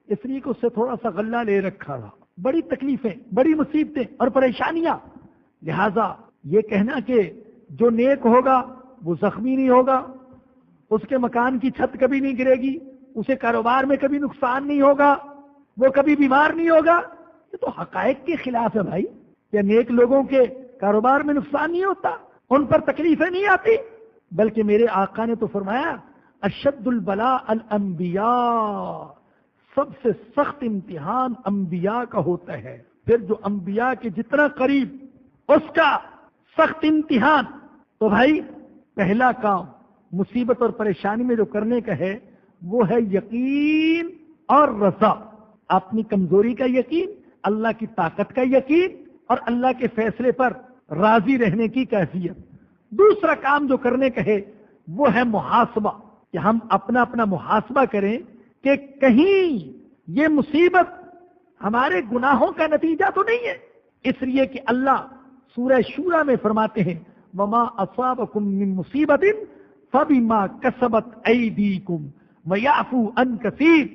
اس لیے کہ اس سے تھوڑا سا غلہ لے رکھا تھا، بڑی تکلیفیں، بڑی مصیبتیں اور پریشانیاں۔ لہذا یہ کہنا کہ جو نیک ہوگا وہ زخمی نہیں ہوگا، اس کے مکان کی چھت کبھی نہیں گرے گی، اسے کاروبار میں کبھی نقصان نہیں ہوگا، وہ کبھی بیمار نہیں ہوگا، یہ تو حقائق کے خلاف ہے بھائی۔ کیا نیک لوگوں کے کاروبار میں نقصان نہیں ہوتا، ان پر تکلیفیں نہیں آتی؟ بلکہ میرے آقا نے تو فرمایا اشد البلاء الانبیاء، سب سے سخت امتحان انبیاء کا ہوتا ہے، پھر جو انبیاء کے جتنا قریب اس کا سخت امتحان۔ تو بھائی پہلا کام مصیبت اور پریشانی میں جو کرنے کا ہے وہ ہے یقین اور رضا، اپنی کمزوری کا یقین، اللہ کی طاقت کا یقین اور اللہ کے فیصلے پر راضی رہنے کی کیفیت۔ دوسرا کام جو کرنے کا ہے وہ ہے محاسبہ، کہ ہم اپنا محاسبہ کریں کہ کہیں یہ مصیبت ہمارے گناہوں کا نتیجہ تو نہیں ہے، اس لیے کہ اللہ سورہ شورى میں فرماتے ہیں وما اصابکم من مصیبت فبما کسبت ایدیکم ویعفو عن کثیر،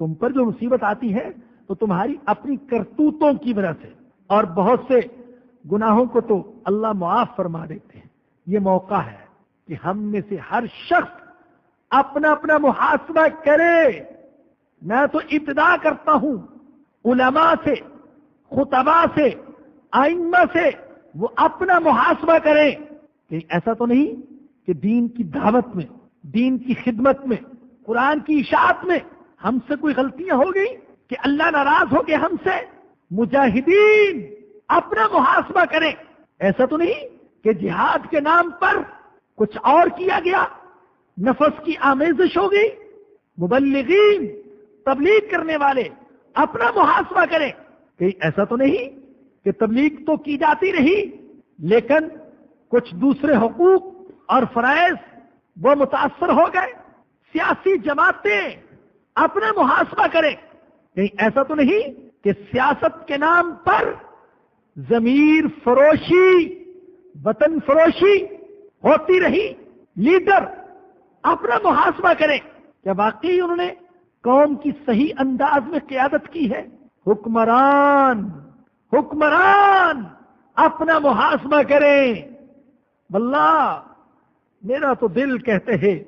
تم پر جو مصیبت آتی ہے تو تمہاری اپنی کرتوتوں کی وجہ سے، اور بہت سے گناہوں کو تو اللہ معاف فرما دیتے ہیں۔ یہ موقع ہے کہ ہم میں سے ہر شخص اپنا محاسبہ کرے۔ میں تو ابتدا کرتا ہوں علماء سے، خطباء سے، ائمہ سے، وہ اپنا محاسبہ کریں کہ ایسا تو نہیں کہ دین کی دعوت میں، دین کی خدمت میں، قرآن کی اشاعت میں ہم سے کوئی غلطیاں ہو گئی کہ اللہ ناراض ہو گئے ہم سے۔ مجاہدین اپنا محاسبہ کریں، ایسا تو نہیں کہ جہاد کے نام پر کچھ اور کیا گیا، نفس کی آمیزش ہو گئی۔ مبلغین، تبلیغ کرنے والے اپنا محاسبہ کریں، کہ ایسا تو نہیں کہ تبلیغ تو کی جاتی رہی لیکن کچھ دوسرے حقوق اور فرائض وہ متاثر ہو گئے۔ سیاسی جماعتیں اپنا محاسبہ کریں، کہیں ایسا تو نہیں کہ سیاست کے نام پر ضمیر فروشی، وطن فروشی ہوتی رہی۔ لیڈر اپنا محاسبہ کریں، کیا واقعی انہوں نے قوم کی صحیح انداز میں قیادت کی ہے؟ حکمران اپنا محاسبہ کریں۔ واللہ میرا تو دل کہتے ہیں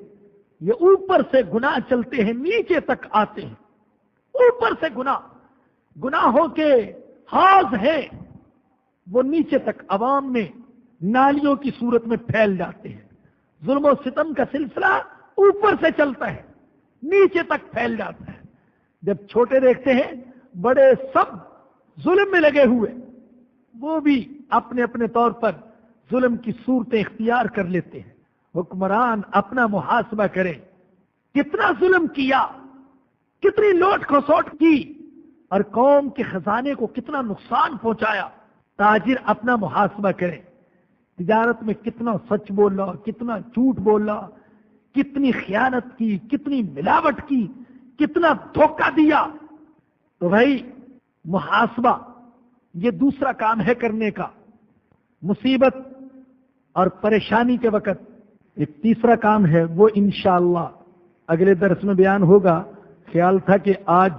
یہ اوپر سے گناہ چلتے ہیں نیچے تک آتے ہیں، اوپر سے گناہوں کے حوض ہیں، وہ نیچے تک عوام میں نالیوں کی صورت میں پھیل جاتے ہیں۔ ظلم و ستم کا سلسلہ اوپر سے چلتا ہے، نیچے تک پھیل جاتا ہے۔ جب چھوٹے دیکھتے ہیں بڑے سب ظلم میں لگے ہوئے، وہ بھی اپنے طور پر ظلم کی صورتیں اختیار کر لیتے ہیں۔ حکمران اپنا محاسبہ کریں، کتنا ظلم کیا، کتنی لوٹ کھسوٹ کی اور قوم کے خزانے کو کتنا نقصان پہنچایا۔ تاجر اپنا محاسبہ کریں، تجارت میں کتنا سچ بولا، کتنا جھوٹ بولا، کتنی خیانت کی، کتنی ملاوٹ کی، کتنا دھوکہ دیا۔ تو بھائی محاسبہ یہ دوسرا کام ہے کرنے کا، مصیبت اور پریشانی کے وقت۔ ایک تیسرا کام ہے وہ انشاءاللہ اگلے درس میں بیان ہوگا۔ خیال تھا کہ آج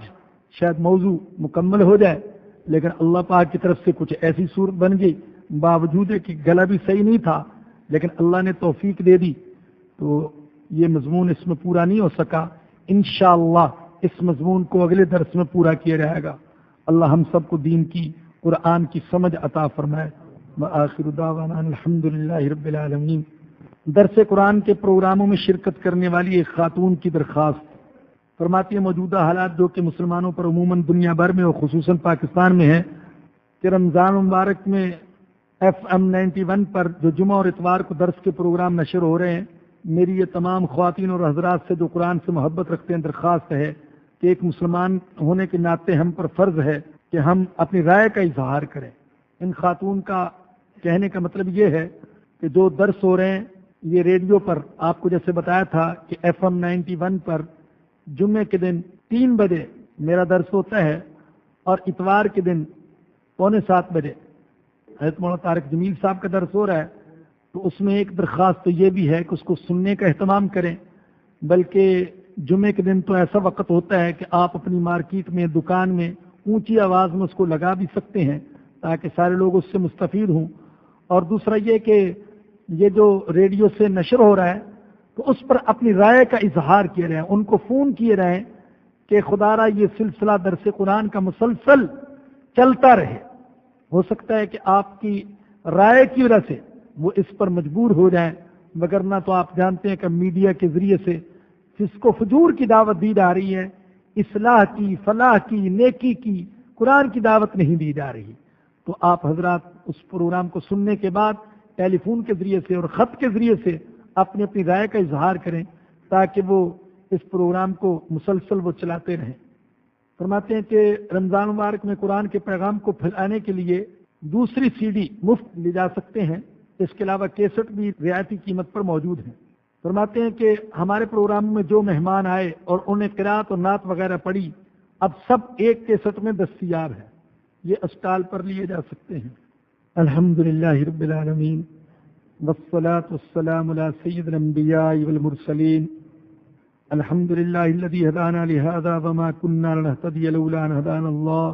شاید موضوع مکمل ہو جائے، لیکن اللہ پاک کی طرف سے کچھ ایسی صورت بن گئی، باوجود ہے کہ گلا بھی صحیح نہیں تھا لیکن اللہ نے توفیق دے دی، تو یہ مضمون اس میں پورا نہیں ہو سکا۔ انشاءاللہ اس مضمون کو اگلے درس میں پورا کیا جائے گا۔ اللہ ہم سب کو دین کی، قرآن کی سمجھ عطا فرمائے۔ وآخر دعوانا الحمدللہ رب العالمین۔ درس قرآن کے پروگراموں میں شرکت کرنے والی ایک خاتون کی درخواست، فرماتی ہے موجودہ حالات جو کہ مسلمانوں پر عموماً دنیا بھر میں اور خصوصاً پاکستان میں ہے کہ رمضان مبارک میں FM 91 پر جو جمعہ اور اتوار کو درس کے پروگرام نشر ہو رہے ہیں، میری یہ تمام خواتین اور حضرات سے جو قرآن سے محبت رکھتے ہیں درخواست ہے کہ ایک مسلمان ہونے کے ناطے ہم پر فرض ہے کہ ہم اپنی رائے کا اظہار کریں۔ ان خاتون کا کہنے کا مطلب یہ ہے کہ جو درس ہو رہے ہیں یہ ریڈیو پر، آپ کو جیسے بتایا تھا کہ FM 91 پر جمعے کے دن 3 بجے میرا درس ہوتا ہے اور اتوار کے دن 6:45 بجے حضرت مولانا طارق جمیل صاحب کا درس ہو رہا ہے۔ تو اس میں ایک درخواست تو یہ بھی ہے کہ اس کو سننے کا اہتمام کریں، بلکہ جمعے کے دن تو ایسا وقت ہوتا ہے کہ آپ اپنی مارکیٹ میں، دکان میں اونچی آواز میں اس کو لگا بھی سکتے ہیں تاکہ سارے لوگ اس سے مستفید ہوں۔ اور دوسرا یہ کہ یہ جو ریڈیو سے نشر ہو رہا ہے تو اس پر اپنی رائے کا اظہار کیے رہے ہیں، ان کو فون کیے رہے ہیں کہ خدا را یہ سلسلہ درس قرآن کا مسلسل چلتا رہے۔ ہو سکتا ہے کہ آپ کی رائے کی وجہ سے وہ اس پر مجبور ہو جائیں، وگرنہ تو آپ جانتے ہیں کہ میڈیا کے ذریعے سے فسق و فجور کی دعوت دی جا رہی ہے، اصلاح کی، فلاح کی، نیکی کی، قرآن کی دعوت نہیں دی جا رہی۔ تو آپ حضرات اس پروگرام کو سننے کے بعد ٹیلی فون کے ذریعے سے اور خط کے ذریعے سے اپنی رائے کا اظہار کریں تاکہ وہ اس پروگرام کو مسلسل وہ چلاتے رہیں۔ فرماتے ہیں کہ رمضان مبارک میں قرآن کے پیغام کو پھیلانے کے لیے دوسری CD مفت لی جا سکتے ہیں، اس کے علاوہ کیسٹ بھی رعایتی قیمت پر موجود ہیں۔ فرماتے ہیں کہ ہمارے پروگرام میں جو مہمان آئے اور انہیں قرات اور نعت وغیرہ پڑھی، اب سب ایک کیسٹ میں دستیاب ہے، یہ اسٹال پر لیے جا سکتے ہیں۔ الحمدللہ رب العالمین والصلاة والسلام علی سید الانبیاء والمرسلین الحمدللہ الذی ہدانا لہذا وما كنا لنہتدی لولا ان ہدانا اللہ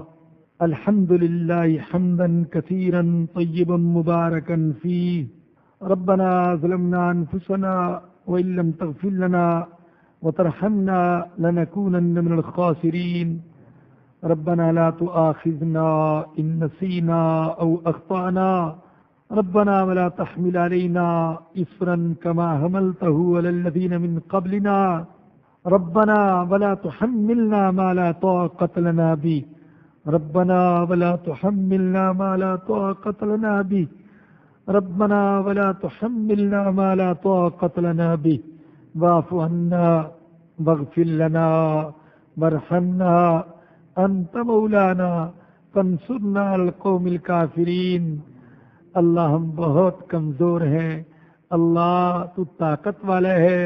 الحمدللہ حمدا کثیرا طیبا مبارکا فیہ ربنا ظلمنا انفسنا وان لم تغفر لنا وترحمنا لنکونن من الخاسرین ربنا لا تؤاخذنا ان نسینا او اخطأنا ربنا ولا تحمل علينا إصرا كما حملته على الذين من قبلنا ربنا ولا تحملنا ما لا طاقة لنا به ربنا ولا تحملنا ما لا طاقة لنا به ربنا ولا تحملنا ما لا طاقة لنا به واعف عنا واغفر لنا وارحمنا أنت مولانا فانصرنا على القوم الكافرين۔ اللہ ہم بہت کمزور ہیں، اللہ تو طاقت والا ہے،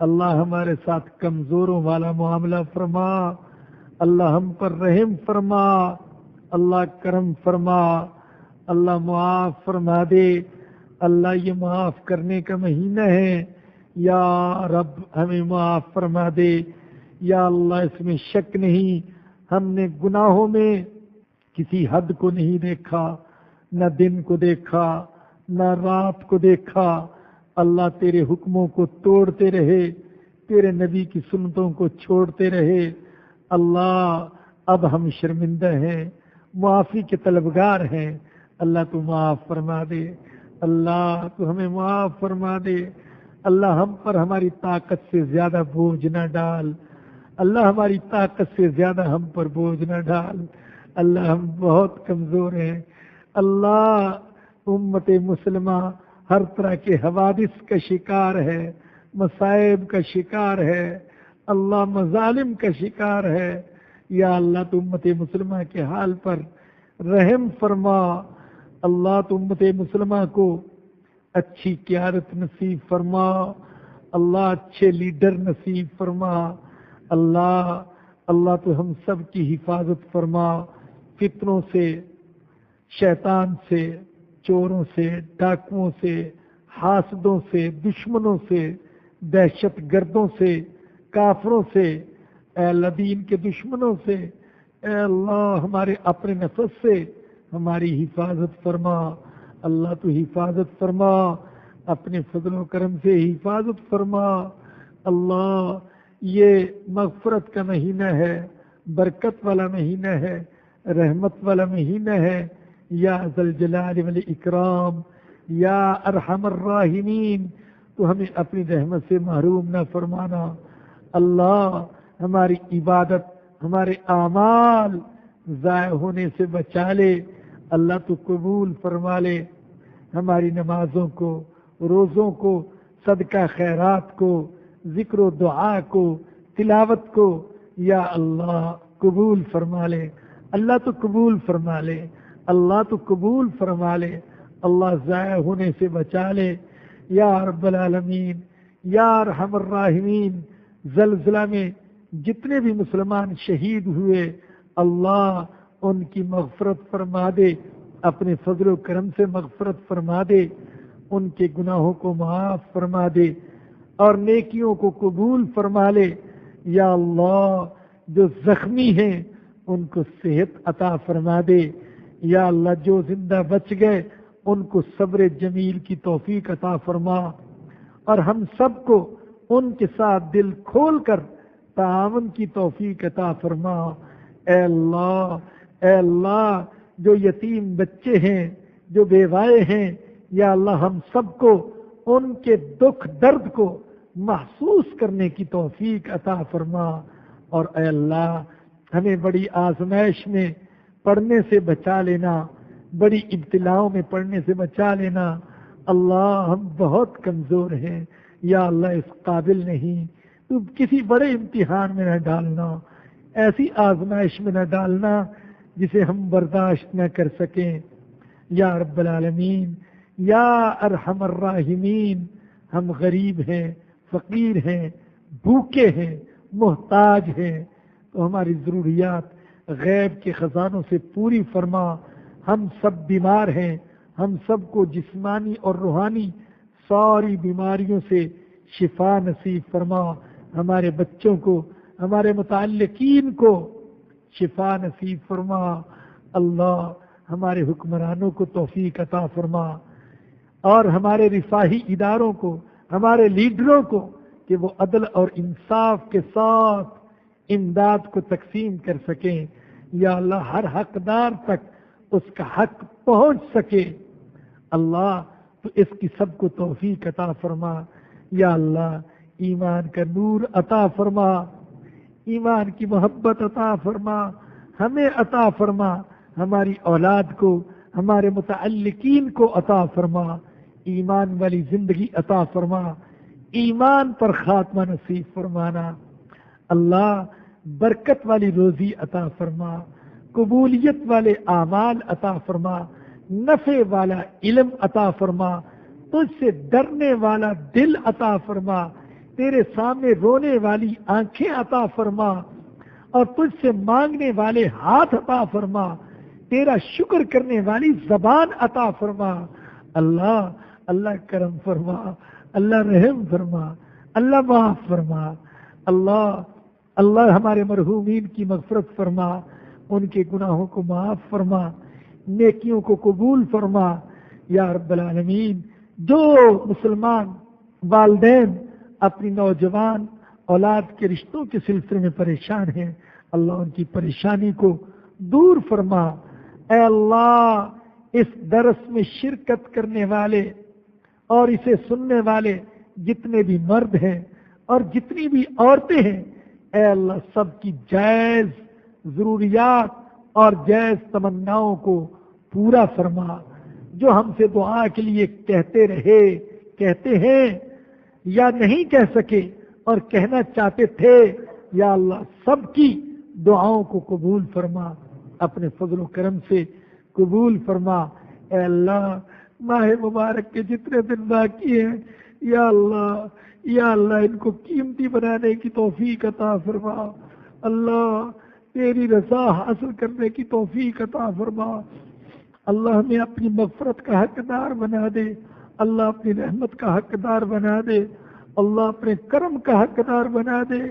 اللہ ہمارے ساتھ کمزوروں والا معاملہ فرما، اللہ ہم پر رحم فرما، اللہ کرم فرما، اللہ معاف فرما دے۔ اللہ یہ معاف کرنے کا مہینہ ہے، یا رب ہمیں معاف فرما دے۔ یا اللہ اس میں شک نہیں، ہم نے گناہوں میں کسی حد کو نہیں دیکھا، نہ دن کو دیکھا نہ رات کو دیکھا۔ اللہ تیرے حکموں کو توڑتے رہے، تیرے نبی کی سنتوں کو چھوڑتے رہے۔ اللہ اب ہم شرمندہ ہیں، معافی کے طلبگار ہیں، اللہ تو معاف فرما دے، اللہ تو ہمیں معاف فرما دے۔ اللہ ہم پر ہماری طاقت سے زیادہ بوجھ نہ ڈال، اللہ ہماری طاقت سے زیادہ ہم پر بوجھ نہ ڈال، اللہ ہم بہت کمزور ہیں۔ اللہ امت مسلمہ ہر طرح کے حوادث کا شکار ہے، مصائب کا شکار ہے، اللہ مظالم کا شکار ہے۔ یا اللہ تو امت مسلمہ کے حال پر رحم فرما، اللہ تو امت مسلمہ کو اچھی قیادت نصیب فرما، اللہ اچھے لیڈر نصیب فرما، اللہ تو ہم سب کی حفاظت فرما، فتنوں سے، شیطان سے، چوروں سے، ڈاکوؤں سے، حاسدوں سے، دشمنوں سے، دہشت گردوں سے، کافروں سے، اے اللہ دین کے دشمنوں سے، اے اللہ ہمارے اپنے نفس سے ہماری حفاظت فرما، اللہ تو حفاظت فرما، اپنے فضل و کرم سے حفاظت فرما۔ اللہ یہ مغفرت کا مہینہ ہے، برکت والا مہینہ ہے، رحمت والا مہینہ ہے، یا ذا الجلال والاکرام یا ارحم الراحمین، تو ہمیں اپنی رحمت سے محروم نہ فرمانا۔ اللہ ہماری عبادت، ہمارے اعمال ضائع ہونے سے بچا لے، اللہ تو قبول فرما لے، ہماری نمازوں کو، روزوں کو، صدقہ خیرات کو، ذکر و دعا کو، تلاوت کو، یا اللہ قبول فرما لے، اللہ تو قبول فرما لے، اللہ تو قبول فرما لے، اللہ ضائع ہونے سے بچا لے، یا رب العالمین یا ارحم الراحمین۔ زلزلہ میں جتنے بھی مسلمان شہید ہوئے، اللہ ان کی مغفرت فرما دے، اپنے فضل و کرم سے مغفرت فرما دے، ان کے گناہوں کو معاف فرما دے اور نیکیوں کو قبول فرما لے۔ یا اللہ جو زخمی ہیں ان کو صحت عطا فرما دے، یا اللہ جو زندہ بچ گئے ان کو صبر جمیل کی توفیق عطا فرما، اور ہم سب کو ان کے ساتھ دل کھول کر تعاون کی توفیق عطا فرما۔ اے اللہ، اے اللہ جو یتیم بچے ہیں، جو بیوائے ہیں، یا اللہ ہم سب کو ان کے دکھ درد کو محسوس کرنے کی توفیق عطا فرما، اور اے اللہ ہمیں بڑی آزمائش میں پڑھنے سے بچا لینا، بڑی ابتلاؤں میں پڑھنے سے بچا لینا۔ اللہ ہم بہت کمزور ہیں، یا اللہ اس قابل نہیں، تو کسی بڑے امتحان میں نہ ڈالنا، ایسی آزمائش میں نہ ڈالنا جسے ہم برداشت نہ کر سکیں۔ یا رب العالمین یا ارحم الراحمین، ہم غریب ہیں، فقیر ہیں، بھوکے ہیں، محتاج ہیں، تو ہماری ضروریات غیب کے خزانوں سے پوری فرما۔ ہم سب بیمار ہیں، ہم سب کو جسمانی اور روحانی ساری بیماریوں سے شفا نصیب فرما، ہمارے بچوں کو، ہمارے متعلقین کو شفا نصیب فرما۔ اللہ ہمارے حکمرانوں کو توفیق عطا فرما، اور ہمارے رفاہی اداروں کو، ہمارے لیڈروں کو، کہ وہ عدل اور انصاف کے ساتھ امداد کو تقسیم کر سکیں، یا اللہ ہر حقدار تک اس کا حق پہنچ سکے۔ اللہ تو اس کی سب کو توفیق عطا فرما۔ یا اللہ ایمان کا نور عطا فرما، ایمان کی محبت عطا فرما، ہمیں عطا فرما، ہماری اولاد کو، ہمارے متعلقین کو عطا فرما، ایمان والی زندگی عطا فرما، ایمان پر خاتمہ نصیب فرمانا۔ اللہ برکت والی روزی عطا فرما، قبولیت والے اعمال عطا فرما، نفع والا علم عطا فرما، تجھ سے ڈرنے والا دل عطا فرما، تیرے سامنے رونے والی آنکھیں عطا فرما، اور تجھ سے مانگنے والے ہاتھ عطا فرما، تیرا شکر کرنے والی زبان عطا فرما۔ اللہ اللہ کرم فرما، اللہ رحم فرما، اللہ معاف فرما۔ اللہ اللہ ہمارے مرحومین کی مغفرت فرما، ان کے گناہوں کو معاف فرما، نیکیوں کو قبول فرما۔ یا رب العالمین جو مسلمان والدین اپنی نوجوان اولاد کے رشتوں کے سلسلے میں پریشان ہیں، اللہ ان کی پریشانی کو دور فرما۔ اے اللہ اس درس میں شرکت کرنے والے اور اسے سننے والے جتنے بھی مرد ہیں اور جتنی بھی عورتیں ہیں، اے اللہ سب کی جائز ضروریات اور جائز تمناؤں کو پورا فرما۔ جو ہم سے دعا کے لیے کہتے ہیں یا نہیں کہہ سکے اور کہنا چاہتے تھے، یا اللہ سب کی دعاؤں کو قبول فرما، اپنے فضل و کرم سے قبول فرما۔ اے اللہ ماہ مبارک کے جتنے دن باقی ہیں، یا اللہ ان کو قیمتی بنانے کی توفیق عطا فرما۔ اللہ تیری رضا حاصل کرنے کی توفیق عطا فرما۔ اللہ ہمیں اپنی مغفرت کا حقدار بنا دے، اللہ اپنی رحمت کا حقدار بنا دے، اللہ اپنے کرم کا حقدار بنا دے۔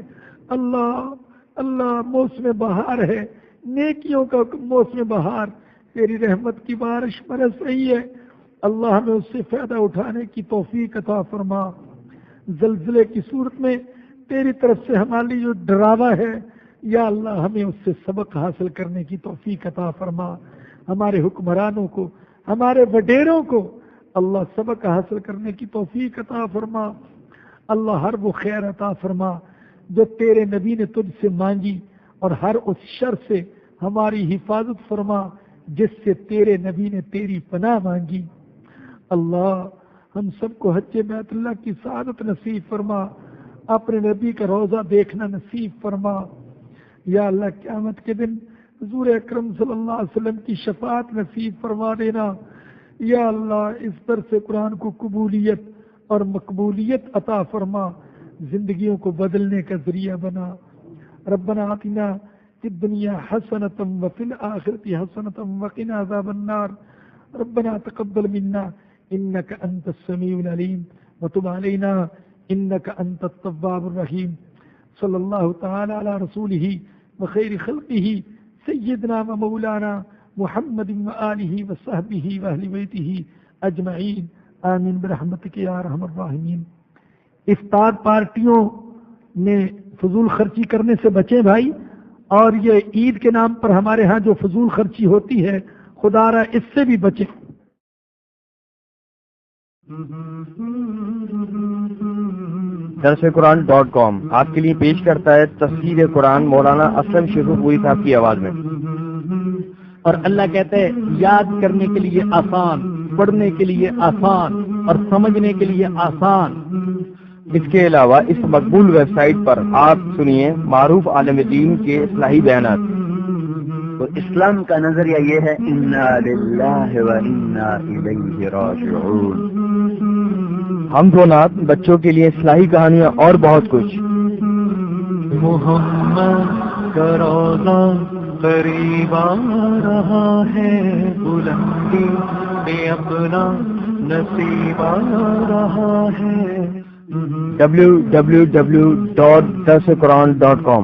اللہ موسم بہار ہے، نیکیوں کا موسم بہار، تیری رحمت کی بارش برس رہی ہے، اللہ ہمیں اس سے فائدہ اٹھانے کی توفیق عطا فرما۔ زلزلے کی صورت میں تیری طرف سے ہمارے لیے جو ڈراوا ہے، یا اللہ ہمیں اس سے سبق حاصل کرنے کی توفیق عطا فرما۔ ہمارے حکمرانوں کو، ہمارے وڈیروں کو اللہ سبق حاصل کرنے کی توفیق عطا فرما۔ اللہ ہر وہ خیر عطا فرما جو تیرے نبی نے تجھ سے مانگی، اور ہر اس شر سے ہماری حفاظت فرما جس سے تیرے نبی نے تیری پناہ مانگی۔ اللہ ہم سب کو حج بیت اللہ کی سعادت نصیب فرما، اپنے نبی کا روضہ دیکھنا نصیب فرما۔ یا اللہ قیامت کے دن حضور اکرم صلی اللہ علیہ وسلم کی شفاعت نصیب فرما دینا۔ یا اللہ اس درس قرآن کو قبولیت اور مقبولیت عطا فرما، زندگیوں کو بدلنے کا ذریعہ بنا۔ ربنا آتنا فی الدنیا حسنۃ وفی الآخرۃ حسنۃ وقنا عذاب النار۔ ربنا تقبل منا انک انت السمیع العلیم وتب علینا انک انت التواب الرحیم۔ صلی اللہ تعالی علی رسولہ وخیر خلقہ سیدنا و مولانا محمد وآلہ وصحبہ واہل بیتہ اجمعین، آمین برحمتک یا ارحم الراحمین۔ افطار پارٹیوں میں فضول خرچی کرنے سے بچیں بھائی، اور یہ عید کے نام پر ہمارے ہاں جو فضول خرچی ہوتی ہے خدا را اس سے بھی بچیں۔ درسقرآن.com آپ کے لیے پیش کرتا ہے تفسیر قرآن مولانا اسلم شیخو پوری صاحب کی آواز میں۔ اور اللہ کہتا ہے یاد کرنے کے لیے آسان، پڑھنے کے لیے آسان، اور سمجھنے کے لیے آسان۔ اس کے علاوہ اس مقبول ویب سائٹ پر آپ سنیے معروف عالم دین کے اصلاحی بیانات۔ تو اسلام کا نظریہ یہ ہے انا للہ و انا الیہ راجعون۔ حمد و نعت، بچوں کے لیے اصلاحی کہانیاں اور بہت کچھ۔ محمد کا روضہ قریب آ رہا ہے، بلندی میں اپنا نصیب آ رہا ہے۔ www.درسقرآن.com